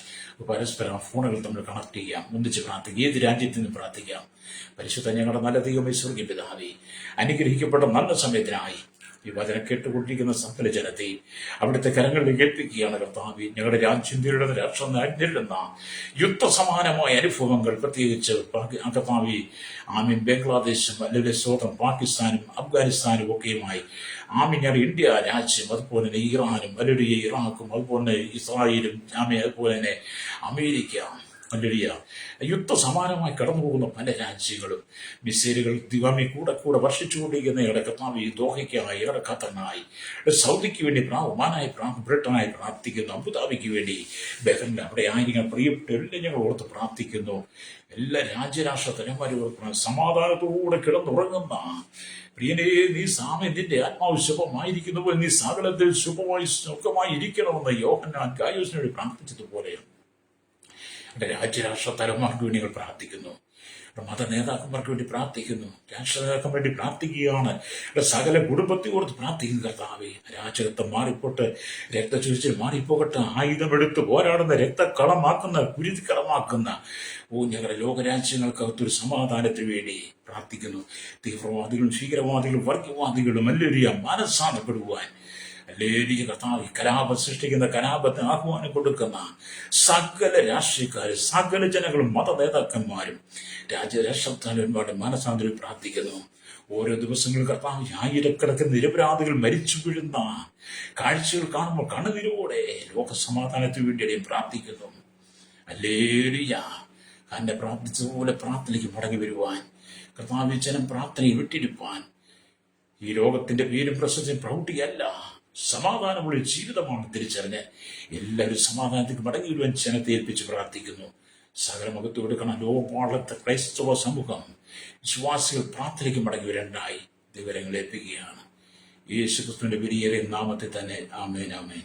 പരസ്പരം ഫോണുകൾ തമ്മിൽ കണക്ട് ചെയ്യാം, ഒന്നിച്ച് പ്രാർത്ഥിക്കാം. ഏത് രാജ്യത്തു നിന്നും പ്രാർത്ഥിക്കാം. പരിശുദ്ധ ഞങ്ങളുടെ നല്ല ദൈവമേ, സ്വർഗ്ഗീയ പിതാവേ, അനുഗ്രഹിക്കപ്പെട്ട നല്ല സമയത്തിനായി ഈ വചനം കേട്ടുകൊണ്ടിരിക്കുന്ന സകല ജനത്തെയും അവിടുത്തെ കരങ്ങളിലേക്ക് ഏൽപ്പിക്കുകയാണ് കർത്താവേ. ഞങ്ങളുടെ രാജ്യം നേരിടുന്ന രാഷ്ട്രം നേരിടുന്ന യുദ്ധസമാനമായ അനുഭവങ്ങൾ, പ്രത്യേകിച്ച് കർത്താവേ ആമീൻ ബംഗ്ലാദേശും അല്ലെങ്കിൽ സ്വതം പാകിസ്ഥാനും അഫ്ഗാനിസ്ഥാനും ഒക്കെയുമായി ആമീൻ ഞങ്ങളുടെ ഇന്ത്യ രാജ്യം, അതുപോലെ തന്നെ ഇറാനും അല്ലെങ്കിൽ ഇറാഖും, അതുപോലെ തന്നെ ഇസ്രായേലും ആമീൻ, അതുപോലെ തന്നെ അമേരിക്ക, അല്ലടിയ യുദ്ധസമാനമായി കടന്നു പോകുന്ന പല രാജ്യങ്ങളും മിസൈലുകൾ ദിവമി കൂടെ വർഷിച്ചുകൊണ്ടിരിക്കുന്ന ഞങ്ങളുടെ കർത്താവ് ദോഹയ്ക്കായി, ഞങ്ങളുടെ ഖത്തറിനായി, സൗദിക്ക് വേണ്ടി ഒമാനായി, ബ്രിട്ടനായി പ്രാർത്ഥിക്കുന്നു. അബുദാബിക്ക് വേണ്ടി ബഹ്റിൻ, അവിടെ ആയിരിക്കും പ്രിയപ്പെട്ട എല്ലാം ഞങ്ങൾ ഓർത്ത് പ്രാർത്ഥിക്കുന്നു. എല്ലാ രാജ്യരാഷ്ട്ര തലമാരും സമാധാനത്തോടെ കിടന്നുറങ്ങുന്ന പ്രിയനെ, നീ നിന്റെ ആത്മാവ് ശുഭമായിരിക്കുന്ന പോലെ നീ സകലത്തിൽ സുഖമായി ഇരിക്കണമെന്ന് യോഹന്നാൻ ഗായോസിനോട് പ്രാർത്ഥിച്ചതുപോലെയാണ്. എൻ്റെ രാജ്യരാഷ്ട്ര തലവന്മാർക്ക് വേണ്ടി ഞങ്ങൾ പ്രാർത്ഥിക്കുന്നു. മത നേതാക്കന്മാർക്ക് വേണ്ടി പ്രാർത്ഥിക്കുന്നു. രാഷ്ട്ര നേതാക്കന്മാർക്ക് വേണ്ടി പ്രാർത്ഥിക്കുകയാണ്. സകല കുടുംബത്തെ ഓർത്ത് പ്രാർത്ഥിക്കുന്നു. കർത്താവേ, അരാജകത്വം മാറിപ്പോട്ട്, രക്തചൊരിച്ചിൽ മാറിപ്പോകട്ടെ. ആയുധമെടുത്ത് പോരാടുന്ന, രക്തക്കളമാക്കുന്ന, കുരുതിക്കളമാക്കുന്ന ഞങ്ങളുടെ ലോകരാജ്യങ്ങൾക്കകത്തൊരു സമാധാനത്തിന് വേണ്ടി പ്രാർത്ഥിക്കുന്നു. തീവ്രവാദികളും ഭീകരവാദികളും വർഗീയവാദികളും എല്ലാവരെയും മനസ്സാന്തപ്പെടുവാൻ, അല്ലെങ്കിൽ കർത്താവ് കലാപം സൃഷ്ടിക്കുന്ന, കലാപത്തിന് ആഹ്വാനം കൊടുക്കുന്ന സകല രാഷ്ട്രീയക്കാരും, സകല ജനങ്ങളും, മത നേതാക്കന്മാരും, രാഷ്ട്രത്തലവന്മാരുടെ മനസ്സാന്തരം പ്രാർത്ഥിക്കുന്നു. ഓരോ ദിവസങ്ങളും കർത്താവ് ആയിരക്കണക്കിന് നിരപരാധികൾ മരിച്ചു വീഴുന്ന കാഴ്ചകൾ കാണുമ്പോൾ കണ്ണുനീരോടെ ലോകസമാധാനത്തിന് വേണ്ടി പ്രാർത്ഥിക്കുന്നു. ഹല്ലേലൂയ. എന്നെ പ്രാർത്ഥിച്ചതുപോലെ പ്രാർത്ഥനയ്ക്ക് മടങ്ങി വരുവാൻ, കർത്താവ് ജനം പ്രാർത്ഥനയിൽ വിട്ടിരിപ്പാൻ, ഈ ലോകത്തിന്റെ പേരും പ്രശസ്തി പ്രൗഢിയല്ല, സമാധാനമുള്ള ജീവിതമാണ് തിരിച്ചറിഞ്ഞ് എല്ലാവരും സമാധാനത്തേക്ക് മടങ്ങി വരുവാൻ ജനത്തെ ഏൽപ്പിച്ച് പ്രാർത്ഥിക്കുന്നു. സകല മുഖത്ത് കൊടുക്കണം. ലോകപാളത്തെ ക്രൈസ്തവ സമൂഹം, വിശ്വാസികൾ പ്രാർത്ഥനയ്ക്ക് മടങ്ങി വരണ്ടായി ദൈവങ്ങളെ ഏൽപ്പിക്കുകയാണ്. യേശുക്രിസ്തുവിന്റെ വിലയേറിയ നാമത്തിൽ തന്നെ. ആമേൻ, ആമേൻ.